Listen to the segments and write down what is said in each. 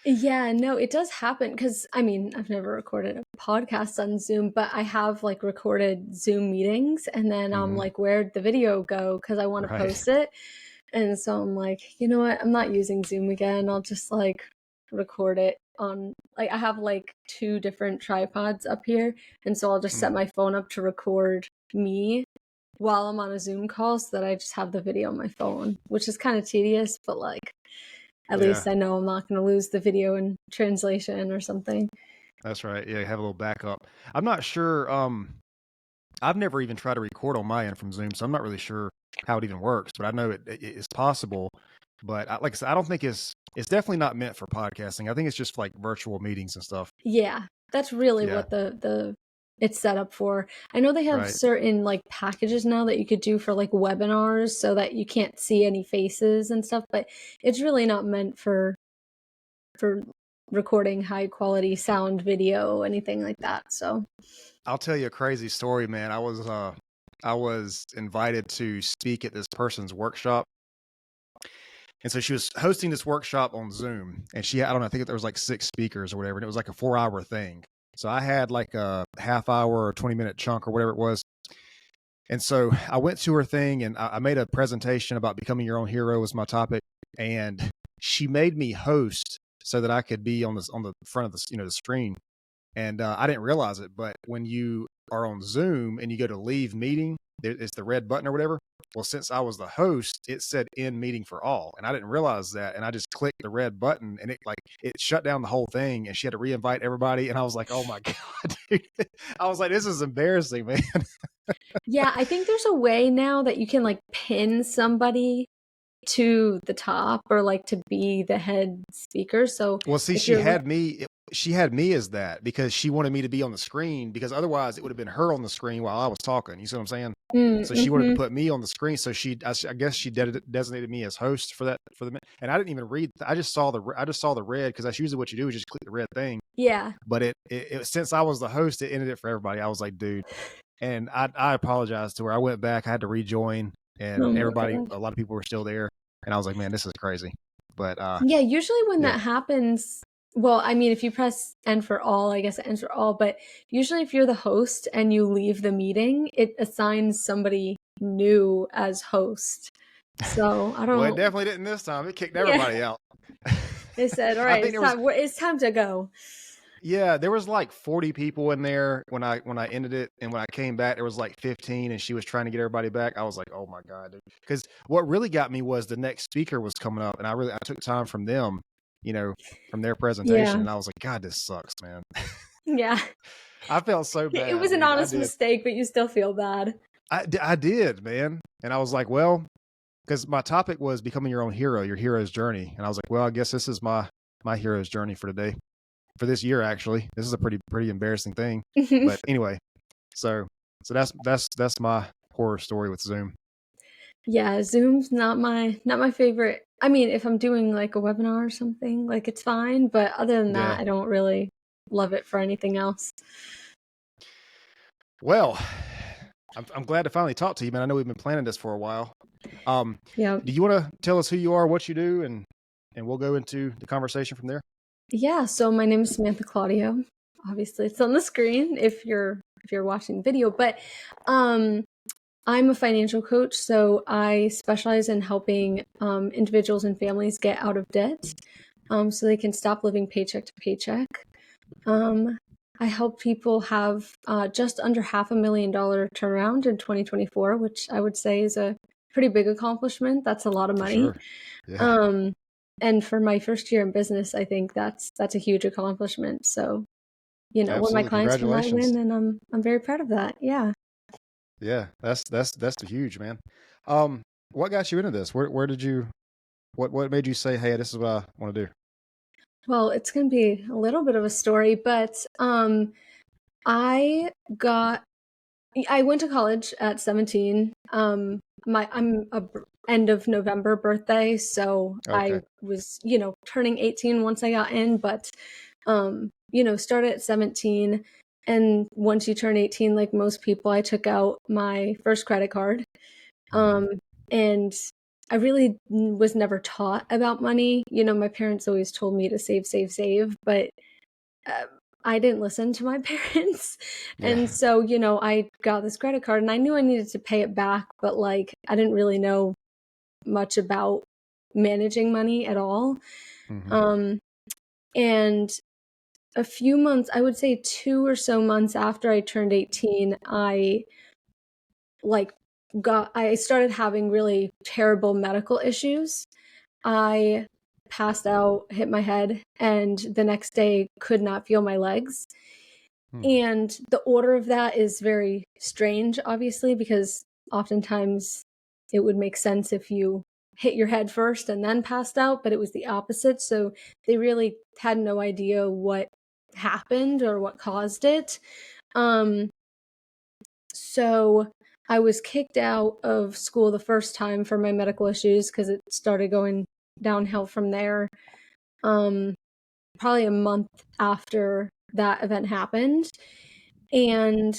Yeah, no, it does happen because I mean, I've never recorded a podcast on Zoom, but I have like recorded Zoom meetings and then I'm Hmm. like, where'd the video go? Because I want to Right. post it. And so I'm like, you know what? I'm not using Zoom again. I'll just like record it on like I have like two different tripods up here, and so I'll just set Mm. my phone up to record me while I'm on a Zoom call so that I just have the video on my phone, which is kind of tedious, but like at Yeah, least I know I'm not going to lose the video in translation or something. that's right. Yeah, have a little backup. I'm not sure. I've never even tried to record on my end from Zoom, so I'm not really sure how it even works. But I know it's possible. But like I said, I don't think it's definitely not meant for podcasting. I think it's just for, like virtual meetings and stuff. Yeah, that's really Yeah, what the it's set up for. I know they have right. certain like packages now that you could do for like webinars so that you can't see any faces and stuff, but it's really not meant for recording high quality sound, video, anything like that. So, I'll tell you a crazy story, man. I was invited to speak at this person's workshop. And so she was hosting this workshop on Zoom, and I don't know, I think there was like 6 speakers or whatever, and it was like a 4 hour thing. So I had like a half hour or 20-minute chunk or whatever it was. And so I went to her thing and I made a presentation about becoming your own hero was my topic. And she made me host so that I could be on the front of the screen. And I didn't realize it, but when you are on Zoom and you go to leave meeting, it's the red button or whatever. Well, since I was the host, it said end meeting for all, and I didn't realize that. And I just clicked the red button, and it shut down the whole thing. And she had to reinvite everybody, and I was like, "Oh my god, dude!" I was like, "This is embarrassing, man." yeah, I think there's a way now that you can like pin somebody to the top or like to be the head speaker. So, Well, see, if you're she had me as that because she wanted me to be on the screen because otherwise it would have been her on the screen while I was talking. You see what I'm saying? So she wanted to mm-hmm. put me on the screen. So I guess she designated me as host for the, and I didn't even read. I just saw the red because that's usually what you do is just click the red thing. Yeah. But since I was the host, it ended it for everybody. I was like, dude, and I apologized to her. I went back. I had to rejoin, Oh and my everybody, god. a lot of people were still there, and I was like, man, this is crazy. But Yeah, usually when yeah. that happens, well, I mean, if you press end for all, I guess it ends for all, but usually if you're the host and you leave the meeting, it assigns somebody new as host. So I Well, it don't, definitely didn't this time. It kicked yeah, everybody out. they said, all I right, think there was it's time to go. yeah, there was like 40 people in there when I ended it, and when I came back there was like 15, and she was trying to get everybody back. I was like, "Oh my god, dude." Cuz what really got me was the next speaker was coming up, and I took time from them, from their presentation, Yeah. and I was like, "God, this sucks, man." Yeah. I felt so It bad, was an dude. I honest did. mistake, but you still feel bad. I did, man. And I was like, "Well, because my topic was becoming your own hero, your hero's journey." And I was like, "Well, I guess this is my hero's journey for today." For this year, actually. This is a pretty embarrassing thing. But anyway, so that's my horror story with Zoom. Yeah, Zoom's not my favorite. I mean, if I'm doing like a webinar or something, like it's fine, but other than that, Yeah. I don't really love it for anything else. Well, I'm glad to finally talk to you, man. I know we've been planning this for a while. Um, Yeah. do you want to tell us who you are, what you do, and we'll go into the conversation from there? Yeah, so my name is Samantha Claudio. Obviously, it's on the screen if you're watching the video, but um I'm a financial coach, so I specialize in helping individuals and families get out of debt so they can stop living paycheck to paycheck. Um, I help people have just under $500,000 turnaround in 2024, which I would say is a pretty big accomplishment. That's a lot of For money. sure. Yeah. Um, and for my first year in business, I think that's a huge accomplishment. So, when my Absolutely. clients win, I Congratulations. win, and I'm very proud of that. Yeah. Yeah. That's huge, man. Um, what got you into this? Where did you what made you say, "Hey, this is what I want to do"? Well, it's going to be a little bit of a story, but I got I went to college at 17. I'm a end of November birthday, so I Okay. was, turning 18 once I got in, but started at 17. And once you turn 18, like most people, I took out my first credit card. Mhm. Um, and I really was never taught about money. You know, my parents always told me to save, save, save, but uh, I didn't listen to my parents. Yeah. And so, you know, I got this credit card and I knew I needed to pay it back, but like I didn't really know much about managing money at all. Hmm. Um, and a few months, I would say 2 or so months after I turned 18, like I started having really terrible medical issues. I passed out, hit my head, and the next day could not feel my legs. Hmm. And the order of that is very strange, obviously, because oftentimes it would make sense if you hit your head first and then passed out, but it was the opposite. So they really had no idea what happened or what caused it. Um, so I was kicked out of school the first time for my medical issues because it started going downhill from there. Um, Probably a month after that event happened. And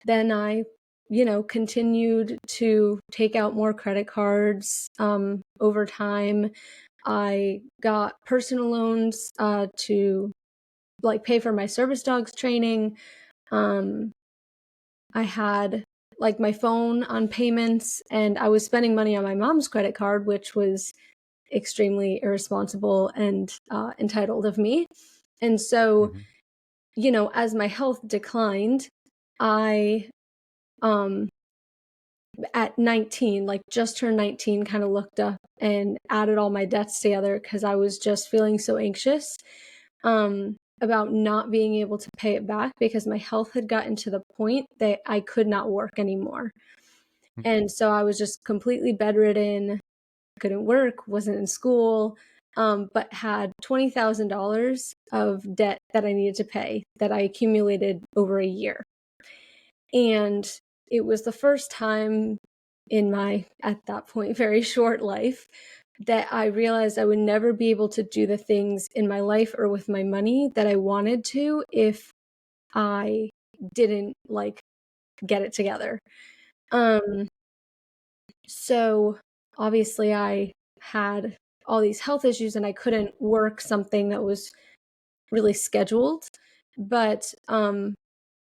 then I, you know, continued to take out more credit cards over time. I got personal loans to like pay for my service dogs training. Um, I had like my phone on payments, and I was spending money on my mom's credit card, which was extremely irresponsible and entitled of me. And so, Hmm. you know, as my health declined, I um at 19, like just turned 19, kind of looked up and added all my debts together because I was just feeling so anxious about not being able to pay it back because my health had gotten to the point that I could not work anymore. And so I was just completely bedridden, couldn't work, wasn't in school, but had $20,000 of debt that I needed to pay that I accumulated over a year. And it was the first time in my, at that point, very short life that I realized I would never be able to do the things in my life or with my money that I wanted to if I didn't like get it together. Um, so obviously I had all these health issues and I couldn't work something that was really scheduled. But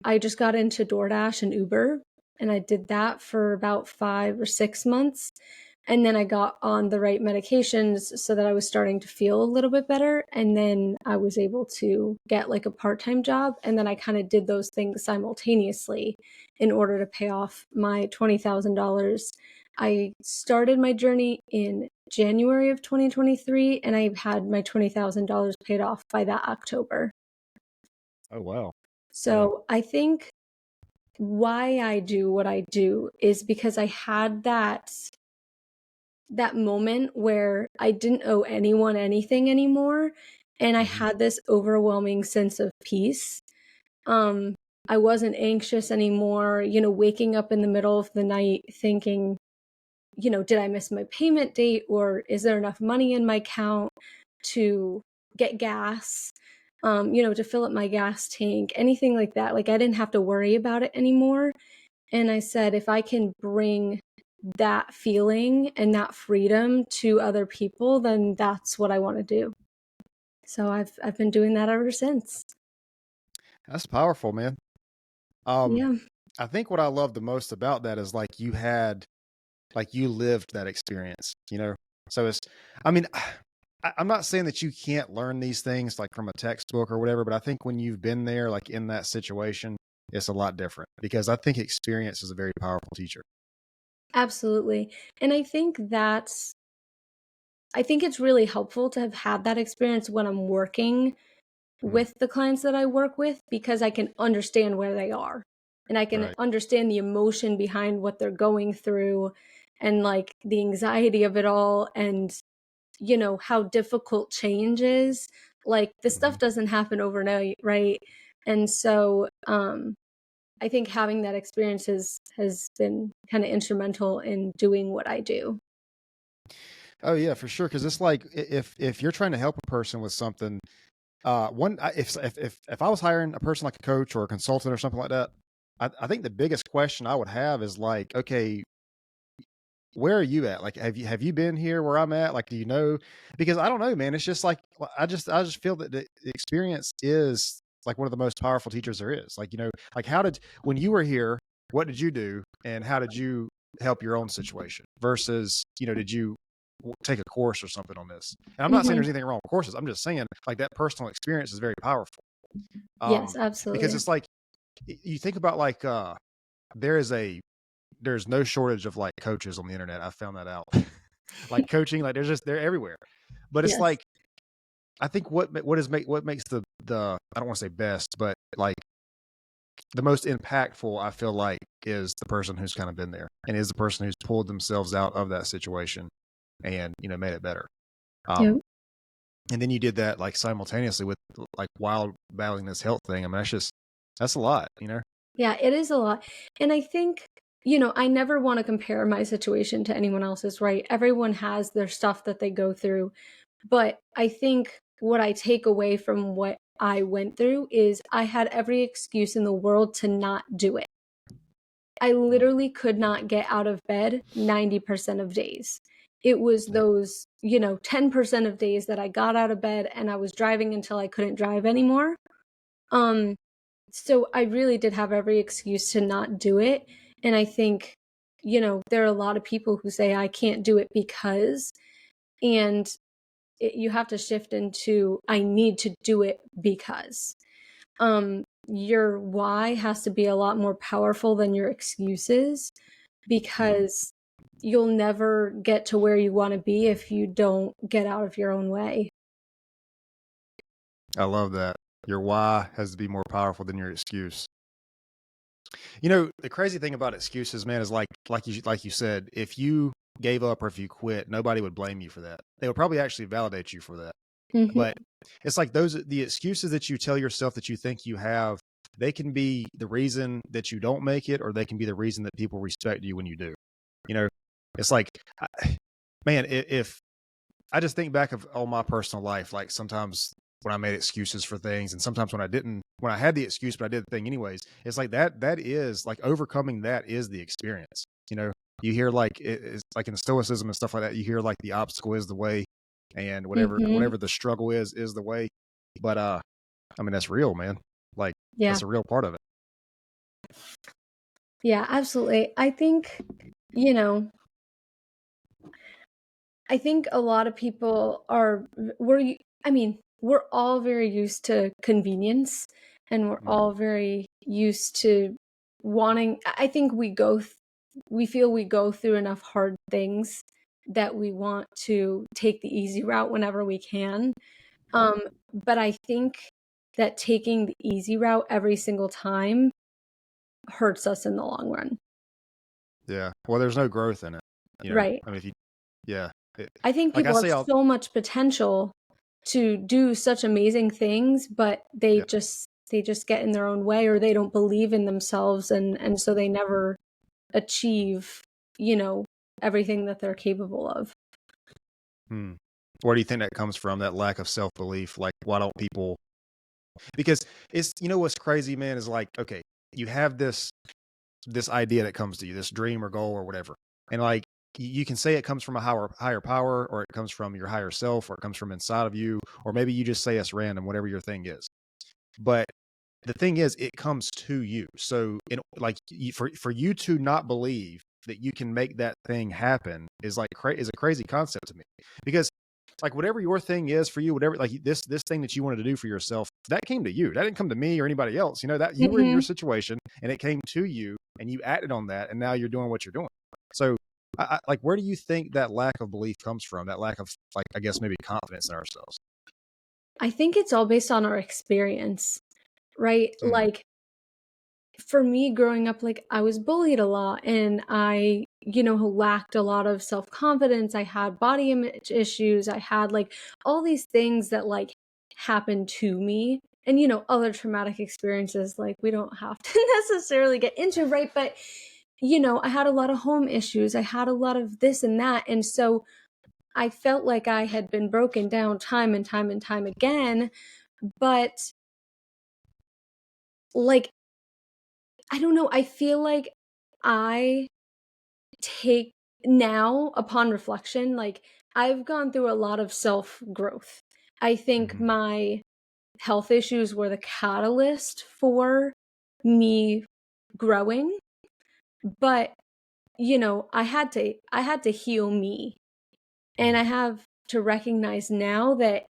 I just got into DoorDash and Uber, and I did that for about 5 or 6 months. And then I got on the right medications so that I was starting to feel a little bit better. And then I was able to get like a part time job. And then I kind of did those things simultaneously in order to pay off my $20,000. I started my journey in January of 2023, and I had my $20,000 paid off by that October. Oh, wow. Yeah. So I think why I do what I do is because I had that moment where I didn't owe anyone anything anymore, and I Hmm. had this overwhelming sense of peace. Um, I wasn't anxious anymore, you know, waking up in the middle of the night thinking, you know, did I miss my payment date or is there enough money in my account to get gas? You know, to fill up my gas tank, anything like that. Like I didn't have to worry about it anymore. And I said, if I can bring that feeling and that freedom to other people, then that's what I want to do. So I've been doing that ever since. That's powerful, man. Um, Yeah, I think what I love the most about that is like you lived that experience, you know? So it's, I mean, I'm not saying that you can't learn these things like from a textbook or whatever, but I think when you've been there, like in that situation, it's a lot different because I think experience is a very powerful teacher. absolutely. And I think it's really helpful to have had that experience when I'm working Mm. with the clients that I work with because I can understand where they are and I can Right. understand the emotion behind what they're going through and like the anxiety of it all and you know how difficult change is. Like this Hmm. stuff doesn't happen overnight, right? And so I think having that experience has been kind of instrumental in doing what I do. Oh yeah, for sure. Because it's like if you're trying to help a person with something, if I was hiring a person like a coach or a consultant or something like that, I think the biggest question I would have is like, okay, where are you at? Like, have you been here where I'm at? Like, do you know? Because I don't know, man. It's just like I just feel that the experience is like one of the most powerful teachers there is. Like, like how did when you were here, what did you do, and how did you help your own situation versus did you take a course or something on this? And I'm not saying there's Mhm. anything wrong with courses. I'm just saying like that personal experience is very powerful. Yes, Because absolutely. it's like you think about like there is a there's no shortage of like coaches on the internet. I found that out. Like coaching, like they're everywhere. But it's Yes. like I think what makes the I don't want to say best, but like the most impactful I feel like is the person who's kind of been there and is the person who's pulled themselves out of that situation and made it better. Um Yep. and then you did that like simultaneously with like while battling this health thing. I mean that's a lot. Yeah, it is a lot. And I think, I never want to compare my situation to anyone else's, right? Everyone has their stuff that they go through. But I think what I take away from what I went through is I had every excuse in the world to not do it. I Mm, literally could not get out of bed 90% of days. It was yeah. those, 10% of days that I got out of bed and I was driving until I couldn't drive anymore. Um, so I really did have every excuse to not do it. And I think, there are a lot of people who say I can't do it because, and you have to shift into I need to do it because. Your why has to be a lot more powerful than your excuses Mm, because you'll never get to where you want to be if you don't get out of your own way. I love that. Your why has to be more powerful than your excuse. The crazy thing about excuses, man, is like you said, if you gave up or if you quit, nobody would blame you for that. They would probably actually validate you for that. But Mhm. it's like the excuses that you tell yourself that you think you have, they can be the reason that you don't make it, or they can be the reason that people respect you when you do. You know, it's like, man, if I just think back of all my personal life, like sometimes when I made excuses for things and sometimes when I didn't, when I had the excuse, but I did the thing anyways, it's like that is like overcoming that is the experience. You hear like it's like in stoicism and stuff like that, you hear like the obstacle is the way and Mhm. whatever the struggle is the way. But I mean that's real, man. Like Yeah. that's a real part of it. Yeah, absolutely. You know, I think a lot of people I mean, we're all very used to convenience and we're Mm, all very used to wanting I think we feel we go through enough hard things that we want to take the easy route whenever we can. Um, but I think that taking the easy route every single time hurts us in the long run. yeah. Well, there's no growth in it. Right. I mean, if you, yeah, it, I think like I people have say, I'll, so much potential to do such amazing things, but yeah. they just get in their own way or they don't believe in themselves and so they never achieve, you know, everything that they're capable of. Hmm. Where do you think that comes from? That lack of self belief? Like, why don't people? Because it's what's crazy, man, is like, okay, you have this idea that comes to you, this dream or goal or whatever, and like you can say it comes from a higher power, or it comes from your higher self, or it comes from inside of you, or maybe you just say it's random, whatever your thing is. But the thing is, it comes to you. So, like, for you to not believe that you can make that thing happen is like is a crazy concept to me. Because, like, whatever your thing is for you, whatever like this thing that you wanted to do for yourself, that came to you. That didn't come to me or anybody else. That you were in your Mhm. situation and it came to you, and you acted on that, and now you're doing what you're doing. So, like, where do you think that lack of belief comes from? That lack of, like, I guess maybe confidence in ourselves. I think it's all based on our experience, right? Hmm. Like for me growing up, like I was bullied a lot and I, lacked a lot of self-confidence. I had body image issues. I had like all these things that like happened to me and, other traumatic experiences like we don't have to necessarily get into, right? But, I had a lot of home issues. I had a lot of this and that. And so I felt like I had been broken down time and time and time again. But like, I don't know. I feel like I take now, upon reflection, like, I've gone through a lot of self-growth. I think Mhm. my health issues were the catalyst for me growing, but, I had to heal me, and Mhm. I have to recognize now that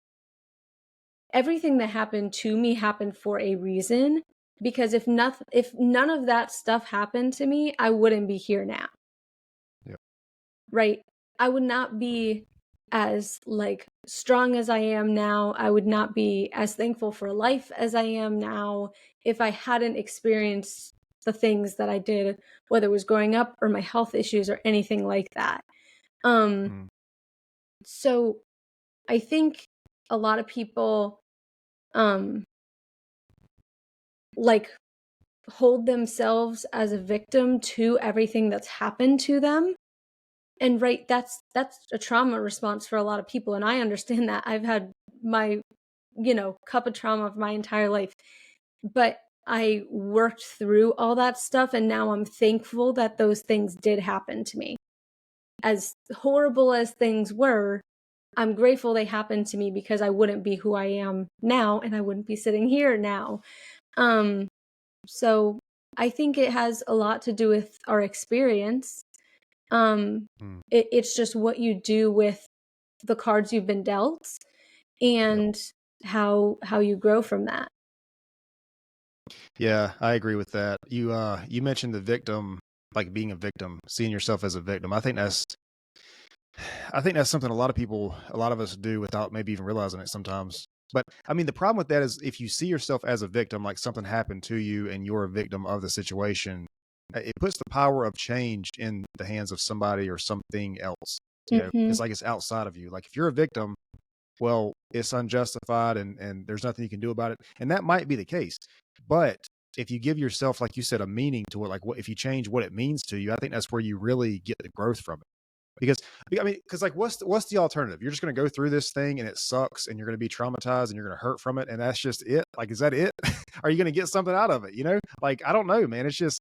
everything that happened to me happened for a reason, because if none of that stuff happened to me, I wouldn't be here now. Yep. Right? I would not be as, like, strong as I am now. I would not be as thankful for life as I am now if I hadn't experienced the things that I did, whether it was growing up or my health issues or anything like that. Um, Mm. so I think a lot of people, um, like, hold themselves as a victim to everything that's happened to them. And right, that's a trauma response for a lot of people, and I understand that. I've had my, cup of trauma of my entire life, but I worked through all that stuff, and now I'm thankful that those things did happen to me. As horrible as things were, I'm grateful they happened to me because I wouldn't be who I am now, and I wouldn't be sitting here now. Um, so I think it has a lot to do with our experience. um, Mm. it's just what you do with the cards you've been dealt, Yep. and how you grow from that. Yeah, I agree with that. You mentioned the victim, like being a victim, seeing yourself as a victim. I think that's something a lot of us do without maybe even realizing it sometimes. But I mean, the problem with that is if you see yourself as a victim, like something happened to you and you're a victim of the situation, it puts the power of change in the hands of somebody or something else. Mhm. It's like it's outside of you. Like if you're a victim, well, it's unjustified and there's nothing you can do about it. And that might be the case. But if you give yourself, like you said, a meaning to it, like what if you change what it means to you, I think that's where you really get the growth from it. Because I mean, because like what's the alternative? You're just gonna go through this thing and it sucks and you're gonna be traumatized and you're gonna hurt from it, and that's just it. Like, is that it? Are you gonna get something out of it? Like I don't know, man. It's just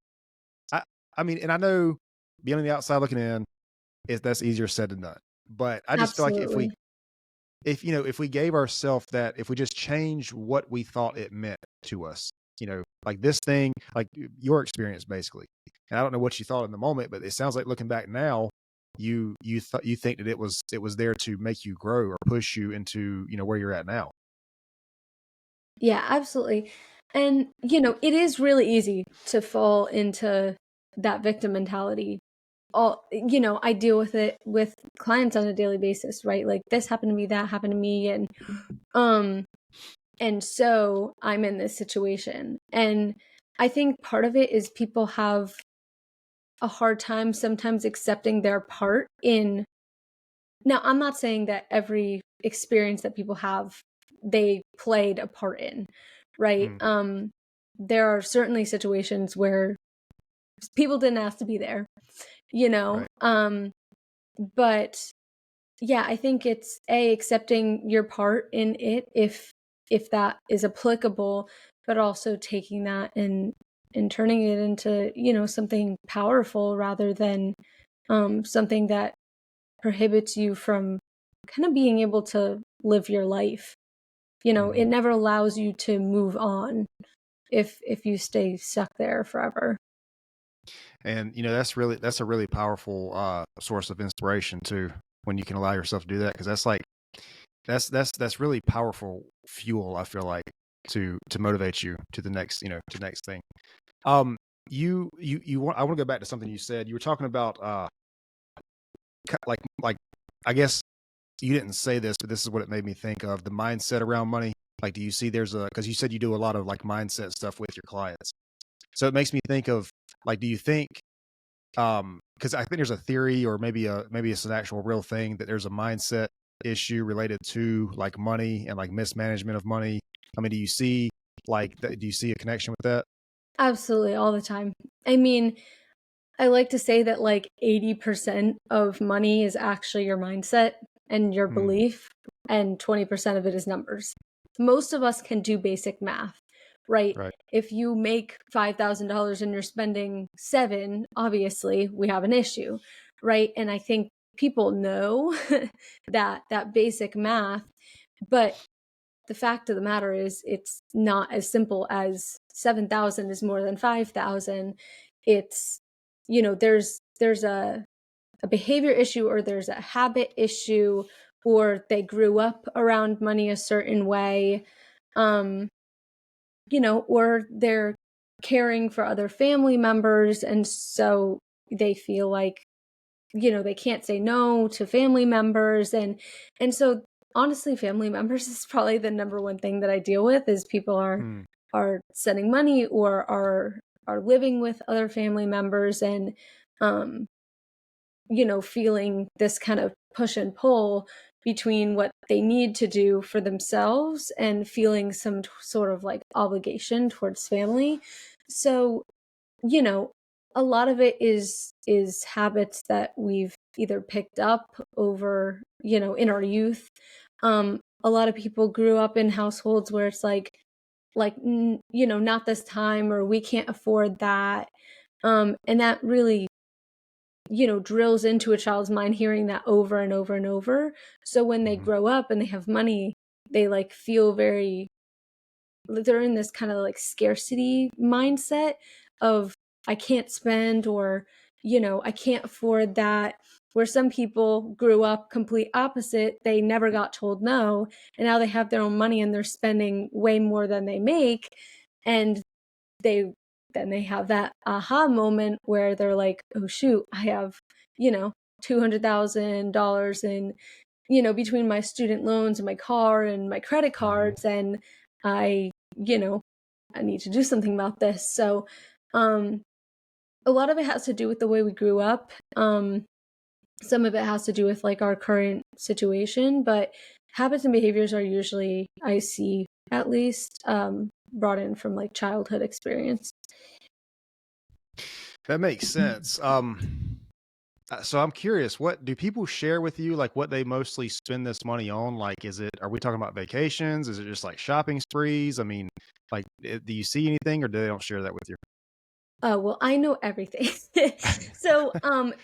I I mean, and I know being on the outside looking in is that's easier said than done. But I just feel like Absolutely. if we gave ourselves that, if we just changed what we thought it meant to us, like this thing, like your experience basically. And I don't know what you thought in the moment, but it sounds like looking back now, you think that it was there to make you grow or push you into, where you're at now. Yeah, absolutely. And, it is really easy to fall into that victim mentality. I deal with it with clients on a daily basis, right? Like, this happened to me, that happened to me, um and so I'm in this situation. And I think part of it is people have a hard time sometimes accepting their part in. Now, I'm not saying that every experience that people have, they played a part in, right? Mm, There are certainly situations where people didn't ask to be there, you know? right. But yeah, I think it's accepting your part in it, if that is applicable, but also taking that and turning it into, something powerful rather than something that prohibits you from kind of being able to live your life. It Mhm. never allows you to move on if you stay stuck there forever. And that's a really powerful source of inspiration too, when you can allow yourself to do that, because that's like that's really powerful fuel, I feel like, to motivate you to the next, to the next thing. Um, you want I want to go back to something you said. You were talking about like I guess you didn't say this, but this is what it made me think of, the mindset around money. Like, do you see because you said you do a lot of like mindset stuff with your clients. So it makes me think of, like, do you think, because I think there's a theory, or maybe it's an actual real thing, that there's a mindset issue related to like money and like mismanagement of money. I mean, do you see a connection with that? Absolutely, all the time. I mean, I like to say that like 80% of money is actually your mindset and your Mm, belief, and 20% of it is numbers. Most of us can do basic math, right? right. If you make $5,000 and you're spending seven, obviously we have an issue, right? And I think people know that basic math, but the fact of the matter is it's not as simple as 7,000 is more than 5,000. It's, there's a behavior issue, or there's a habit issue, or they grew up around money a certain way, um, or they're caring for other family members. And so they feel like, they can't say no to family members. And so honestly, family members is probably the number one thing that I deal with, is people Hmm. are sending money, or are living with other family members, and um feeling this kind of push and pull between what they need to do for themselves and feeling some sort of like obligation towards family. So, you know, a lot of it is habits that we've either picked up over, in our youth. A lot of people grew up in households where it's not this time, or we can't afford that. And that really, drills into a child's mind, hearing that over and over and over. So when they Mhm. grow up and they have money, they like feel very, they're in this kind of like scarcity mindset of, I can't spend, or, I can't afford that. Where some people grew up complete opposite, they never got told no, and now they have their own money and they're spending way more than they make. And they then they have that aha moment where they're like, oh shoot, I have, you know, $200,000 in, between my student loans and my car and my credit Mhm. cards, and I, you know, I need to do something about this. So, um, a lot of it has to do with the way we grew up. Some of it has to do with like our current situation, but habits and behaviors are usually, I see at least, brought in from like childhood experience. That makes sense. So I'm curious, what do people share with you, like what they mostly spend this money on? Like, are we talking about vacations? Is it just like shopping sprees? I mean, like, do you see anything, or do they don't share that with you? Oh, well, I know everything. So,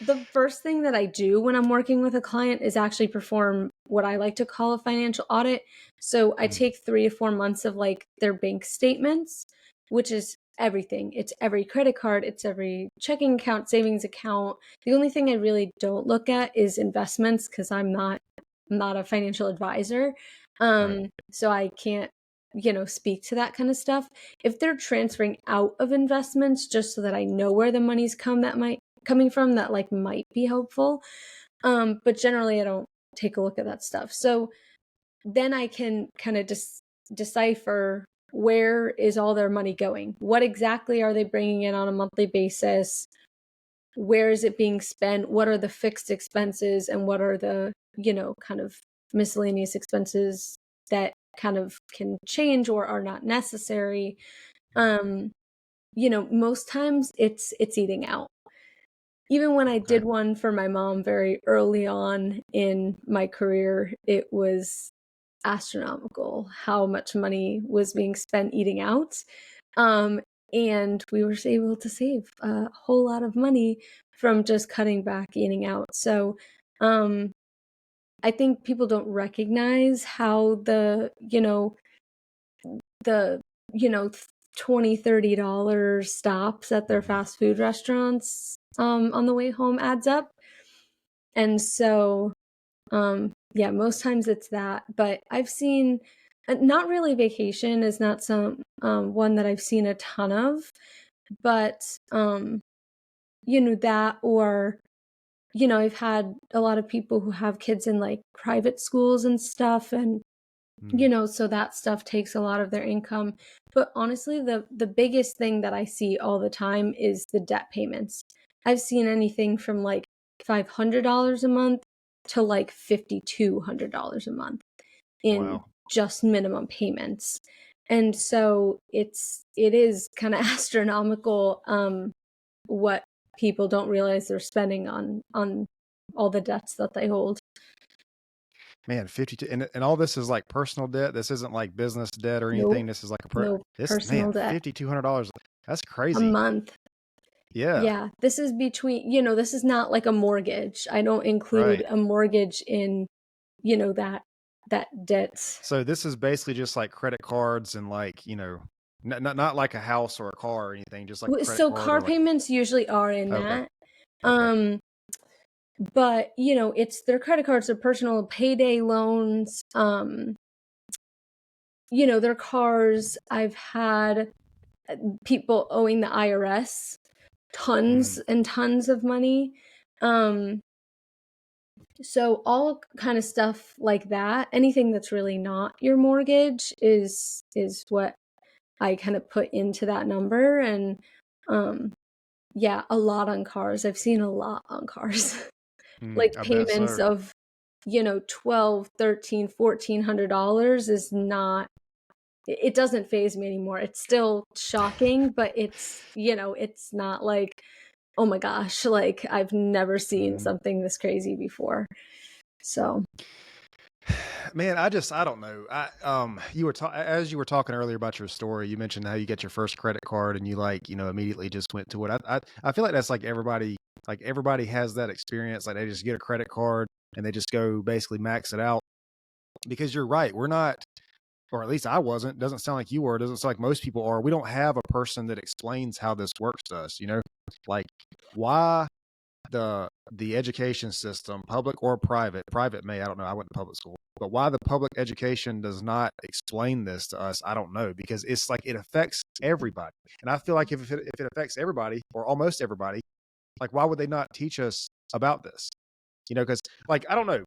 the first thing that I do when I'm working with a client is actually perform what I like to call a financial audit. So I Mm. take 3 to 4 months of like their bank statements, which is everything. It's every credit card, it's every checking account, savings account. The only thing I really don't look at is investments, because I'm not a financial advisor. Right. So I can't, speak to that kind of stuff. If they're transferring out of investments just so that I know where the money's coming from, that like might be helpful. But generally I don't take a look at that stuff. So then I can kind of just decipher, where is all their money going? What exactly are they bringing in on a monthly basis? Where is it being spent? What are the fixed expenses, and what are the, kind of miscellaneous expenses that kind of can change or are not necessary? Um, most times it's eating out. Even when I Okay. did one for my mom very early on in my career, it was astronomical how much money was being spent eating out. Um, and we were able to save a whole lot of money from just cutting back eating out. So, um, I think people don't recognize how the, you know, 20, $30 stops at their Mhm. fast food restaurants, on the way home adds up. And so, yeah, most times it's that, but I've seen, not really, vacation is not some, one that I've seen a ton of, but, that, or, I've had a lot of people who have kids in like private schools and stuff, and Mm. so that stuff takes a lot of their income. But honestly, the biggest thing that I see all the time is the debt payments. I've seen anything from like $500 a month to like $5,200 a month in Wow. just minimum payments. And so it is kind of astronomical, what people don't realize they're spending on all the debts that they hold. Man, 52, and all this is like personal debt. This isn't like business debt or anything. Nope. This is like No this, man, personal debt $5,200. That's a crazy. month. Yeah. Yeah, this is between, this is not like a mortgage. I don't include Right. a mortgage in, that debt. So this is basically just like credit cards and like, not like a house or a car or anything, just like a credit So card car or like, payments usually are in okay. that. Okay. Um, but it's their credit cards, their personal payday loans, their cars. I've had people owing the IRS Mm, tons and tons of money. Um, so all kind of stuff like that, anything that's really not your mortgage is what I kind of put into that number. And um yeah, a lot on cars. I've seen a lot on cars. Like I bet payments so. of, 12, 13, $1,400 is not, it doesn't phase me anymore. It's still shocking, but it's not like, oh my gosh, like I've never seen Mhm. something this crazy before. So, Man, I don't know. As you were talking earlier about your story, you mentioned how you get your first credit card and you like, immediately just went to it. I feel like that's like everybody has that experience. Like they just get a credit card and they just go basically max it out because you're right. We're not, or at least I wasn't, doesn't sound like you were, doesn't sound like most people are. We don't have a person that explains how this works to us, like why the education system, public or private may, I don't know, I went to public school, but why the public education does not explain this to us, I don't know, because it's like it affects everybody. And I feel like if it affects everybody or almost everybody, like why would they not teach us about this? Because like I don't know.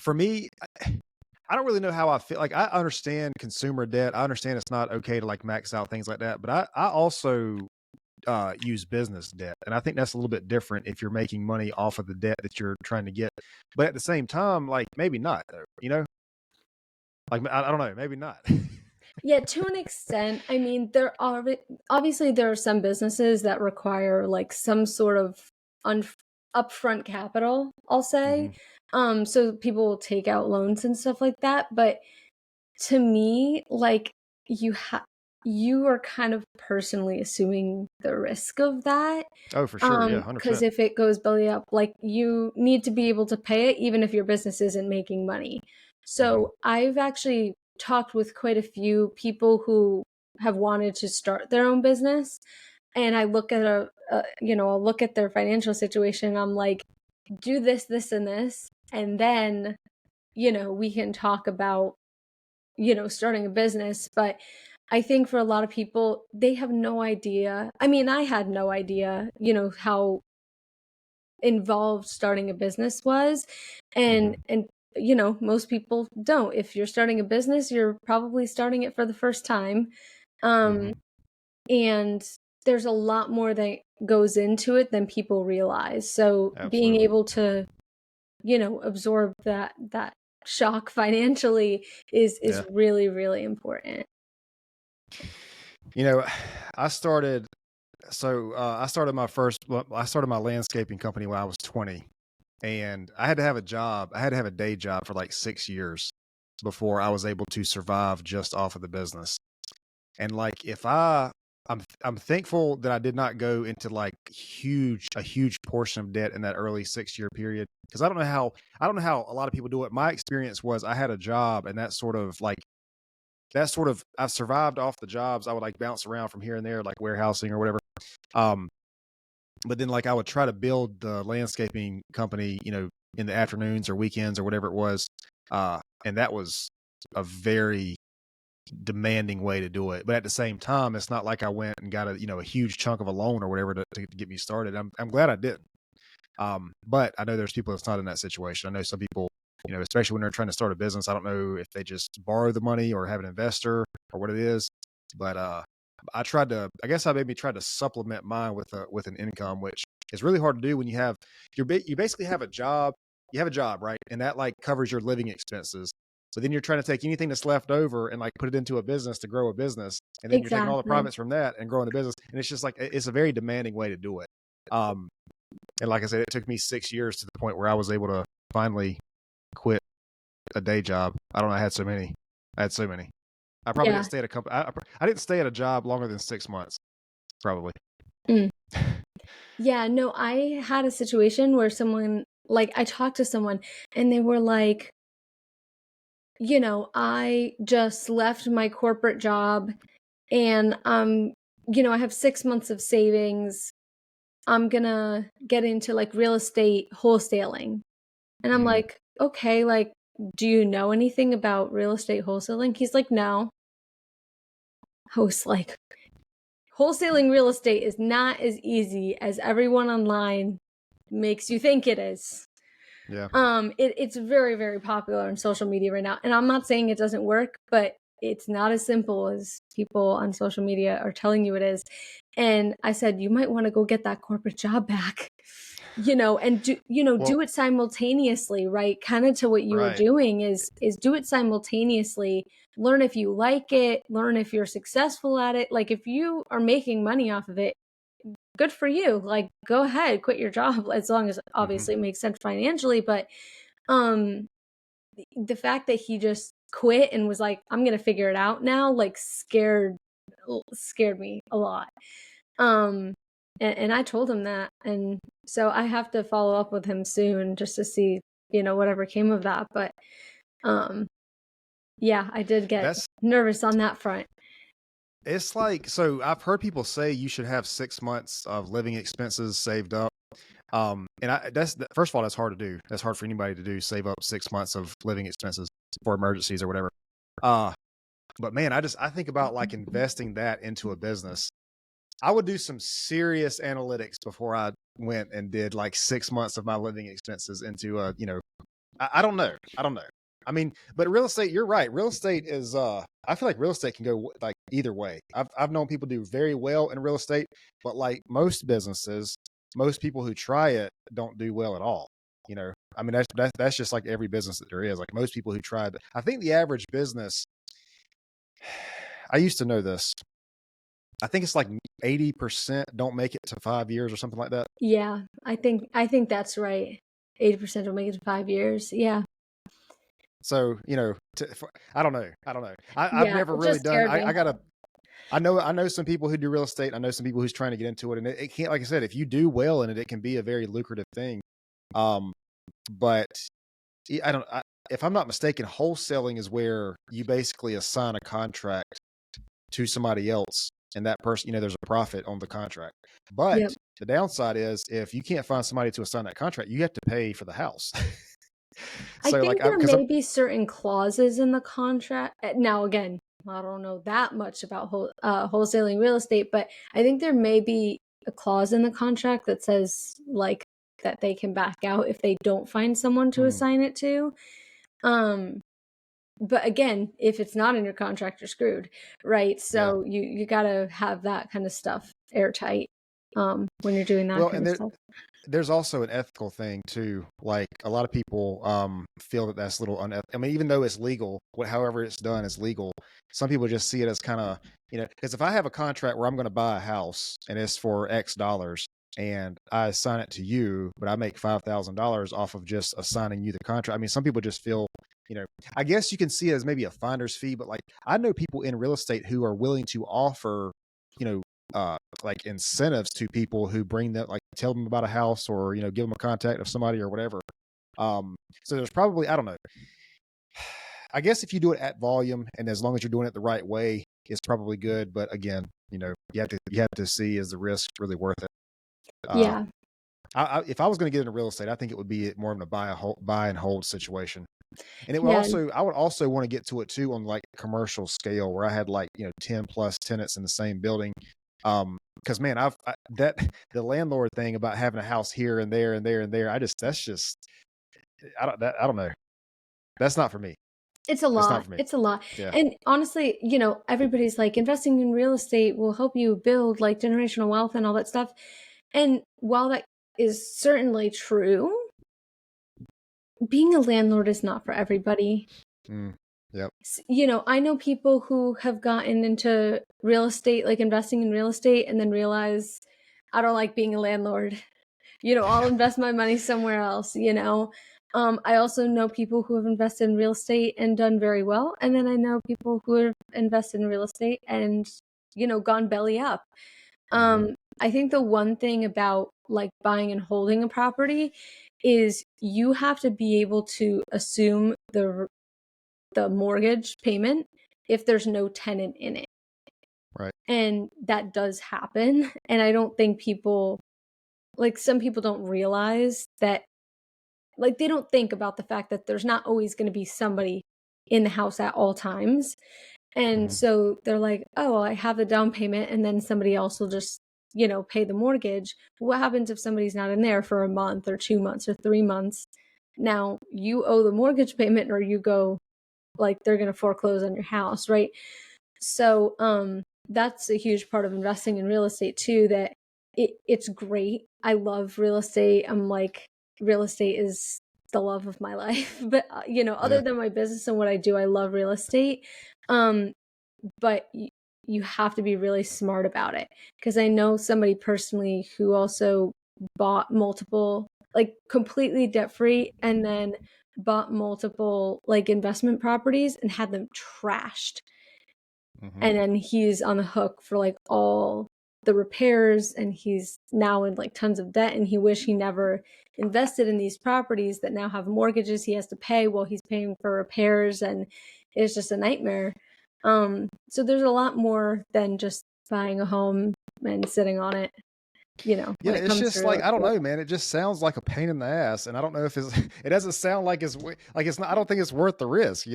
For me, I don't really know how I feel. Like I understand consumer debt. I understand it's not okay to like max out things like that. But I also use business debt. And I think that's a little bit different if you're making money off of the debt that you're trying to get. But at the same time, like maybe not though, like I don't know, maybe not. yeah, to an extent. I mean, there are obviously there are some businesses that require like some sort of un- upfront capital, I'll say. Hmm. So people will take out loans and stuff like that, but to me, like you are kind of personally assuming the risk of that. Oh, for sure. Yeah. Because 100%. if it goes belly up, like you need to be able to pay it even if your business isn't making money. Hmm. So I've actually talked with quite a few people who have wanted to start their own business, and I look at I'll look at their financial situation. I'm like, do this, this, and this, and then we can talk about starting a business. But I think for a lot of people, they have no idea. I mean, I had no idea, how involved starting a business was. Hmm. And most people don't. If you're starting a business, you're probably starting it for the first time. Um Hmm. and there's a lot more that goes into it than people realize. So being Absolutely. able to, absorb that shock financially is Yeah. really, really important. You know, I started, I started my landscaping company when I was 20 and I had to have a job. I had to have a day job for like 6 years before I was able to survive just off of the business. And like I'm thankful that I did not go into like a huge portion of debt in that early 6 year period because I don't know how a lot of people do it. My experience was I had a job and I've survived off the jobs. I would like bounce around from here and there like warehousing or whatever. Um but then like I would try to build the landscaping company, in the afternoons or weekends or whatever it was. And that was a very demanding way to do it. But at the same time, it's not like I went and got a huge chunk of a loan or whatever to get me started. I'm glad I didn't. But I know there's people that's not in that situation. I know some people, especially when they're trying to start a business, I don't know if they just borrow the money or have an investor or what it is. But I guess I maybe tried to supplement mine with an income, which is really hard to do when you basically have a job. You have a job, right? And that like covers your living expenses. But then you're trying to take anything that's left over and like put it into a business to grow a business. And then you're taking all the Exactly. profits from that and growing the business. And it's just like, it's a very demanding way to do it. Um, and like I said, it took me 6 years to the point where I was able to finally quit a day job. I don't know. I had so many. I had so many. I probably didn't Yeah. stay at a company. I didn't stay at a job longer than 6 months, probably. Mm. Yeah, no, I had a situation where someone like, I talked to someone and they were like, "I just left my corporate job and, I have 6 months of savings. I'm gonna get into, like, real estate wholesaling." And I'm Mm, like, "Okay, like, do you know anything about real estate wholesaling?" He's like, "No." I was like, "Wholesaling real estate is not as easy as everyone online makes you think it is." yeah. It's very, very popular on social media right now, and I'm not saying it doesn't work, but it's not as simple as people on social media are telling you it is. And I said, "You might wanna go get that corporate job back." And Well, do it simultaneously, right? Kinda to what you were right. doing is do it simultaneously, learn if you like it, learn if you're successful at it. Like, if you are making money off of it, good for you. Like, go ahead, quit your job as long as Hmm. obviously it makes sense financially. But um the fact that he just quit and was like, I'm gonna figure it out now, like scared me a lot. Um and I told him that. And so I have to follow up with him soon just to see, whatever came of that. But um yeah, I did get That's nervous on that front. it's like so. I've heard people say you should have 6 months of living expenses saved up. And first of all, that's hard to do. That's hard for anybody to do. Save up 6 months of living expenses for emergencies or whatever. Uh, but man, I think about like investing that into a business. I would do some serious analytics before I went and did like 6 months of my living expenses into I don't know. I don't know. I mean, but real estate, you're right. Real estate is I feel like real estate can go like either way. I've known people do very well in real estate, but like most businesses, most people who try it don't do well at all. I mean that's just like every business that there is. Like most people who try it, I think the average business, I used to know this. I think it's like 80% don't make it to 5 years or something like that. Yeah, I think that's right. 80% will make it to 5 years. Yeah. So, I don't know. I don't know. I've Yeah, never it really just done, scared me. I know some people who do real estate. I know some people who's trying to get into it, and it can't, like I said, if you do well in it, it can be a very lucrative thing. Um, but if I'm not mistaken, wholesaling is where you basically assign a contract to somebody else, and that person, there's a profit on the contract. But Yep. the downside is if you can't find somebody to assign that contract, you have to pay for the house. I So, like, think there because I'm, may be certain clauses in the contract. Now, again, I don't know that much about wholesaling real estate, but I think there may be a clause in the contract that says like that they can back out if they don't find someone to mm, assign it to. Um, but again, if it's not in your contract, you're screwed, right? yeah. So you gotta have that kind of stuff airtight when you're doing that Well, kind and of stuff. there's also an ethical thing too. Like a lot of people feel that that's a little unethical. I mean, even though it's legal, however it's done is legal. Some people just see it as kind of, because if I have a contract where I'm going to buy a house and it's for X dollars and I assign it to you, but I make $5,000 off of just assigning you the contract. I mean, some people just feel, you know, I guess you can see it as maybe a finder's fee, but like I know people in real estate who are willing to offer, you know, like incentives to people who bring that, like tell them about a house or give them a contact of somebody or whatever. So there's probably, I don't know, I guess if you do it at volume and as long as you're doing it the right way, it's probably good. But again, you have to see, is the risk really worth it? uh Yeah, if I was going to get into real estate, I think it would be more of a buy and hold situation. And yeah, I would also want to get to it too on like a commercial scale where I had like 10 plus tenants in the same building. Because man, that the landlord thing about having a house here and there and there and there, that's just, I don't know. That's not for me. it's a It's not lot. for me. It's a lot. Yeah. And honestly, everybody's like investing in real estate will help you build like generational wealth and all that stuff. And while that is certainly true, being a landlord is not for everybody. Mm, yep. I know people who have gotten into real estate, like investing in real estate, and then realize I don't like being a landlord. I'll invest my money somewhere else. I also know people who have invested in real estate and done very well. And then I know people who have invested in real estate and, gone belly up. Hmm. I think the one thing about like buying and holding a property is you have to be able to assume the mortgage payment if there's no tenant in it. Right. And that does happen. And I don't think people, like, some people don't realize that, like, they don't think about the fact that there's not always going to be somebody in the house at all times. And Mhm. so they're like, oh, well, I have the down payment and then somebody else will just, pay the mortgage. What happens if somebody's not in there for a month or 2 months or 3 months? Now you owe the mortgage payment, or you go, like, they're going to foreclose on your house, right? So that's a huge part of investing in real estate too, that it's great. I love real estate. I'm like, real estate is the love of my life. But other Yeah. than my business and what I do, I love real estate. Um but you have to be really smart about it, because I know somebody personally who also bought multiple, like, completely debt free, and then bought multiple, like, investment properties and had them trashed, Mhm. and then he's on the hook for, like, all the repairs, and he's now in, like, tons of debt, and he wish he never invested in these properties that now have mortgages he has to pay while he's paying for repairs, and it's just a nightmare. So there's a lot more than just buying a home and sitting on it, Yeah, when it it's comes to just real like, I don't estate. know, man. It just sounds like a pain in the ass, and I don't know if it's. It doesn't sound like like it's not. I don't think it's worth the risk.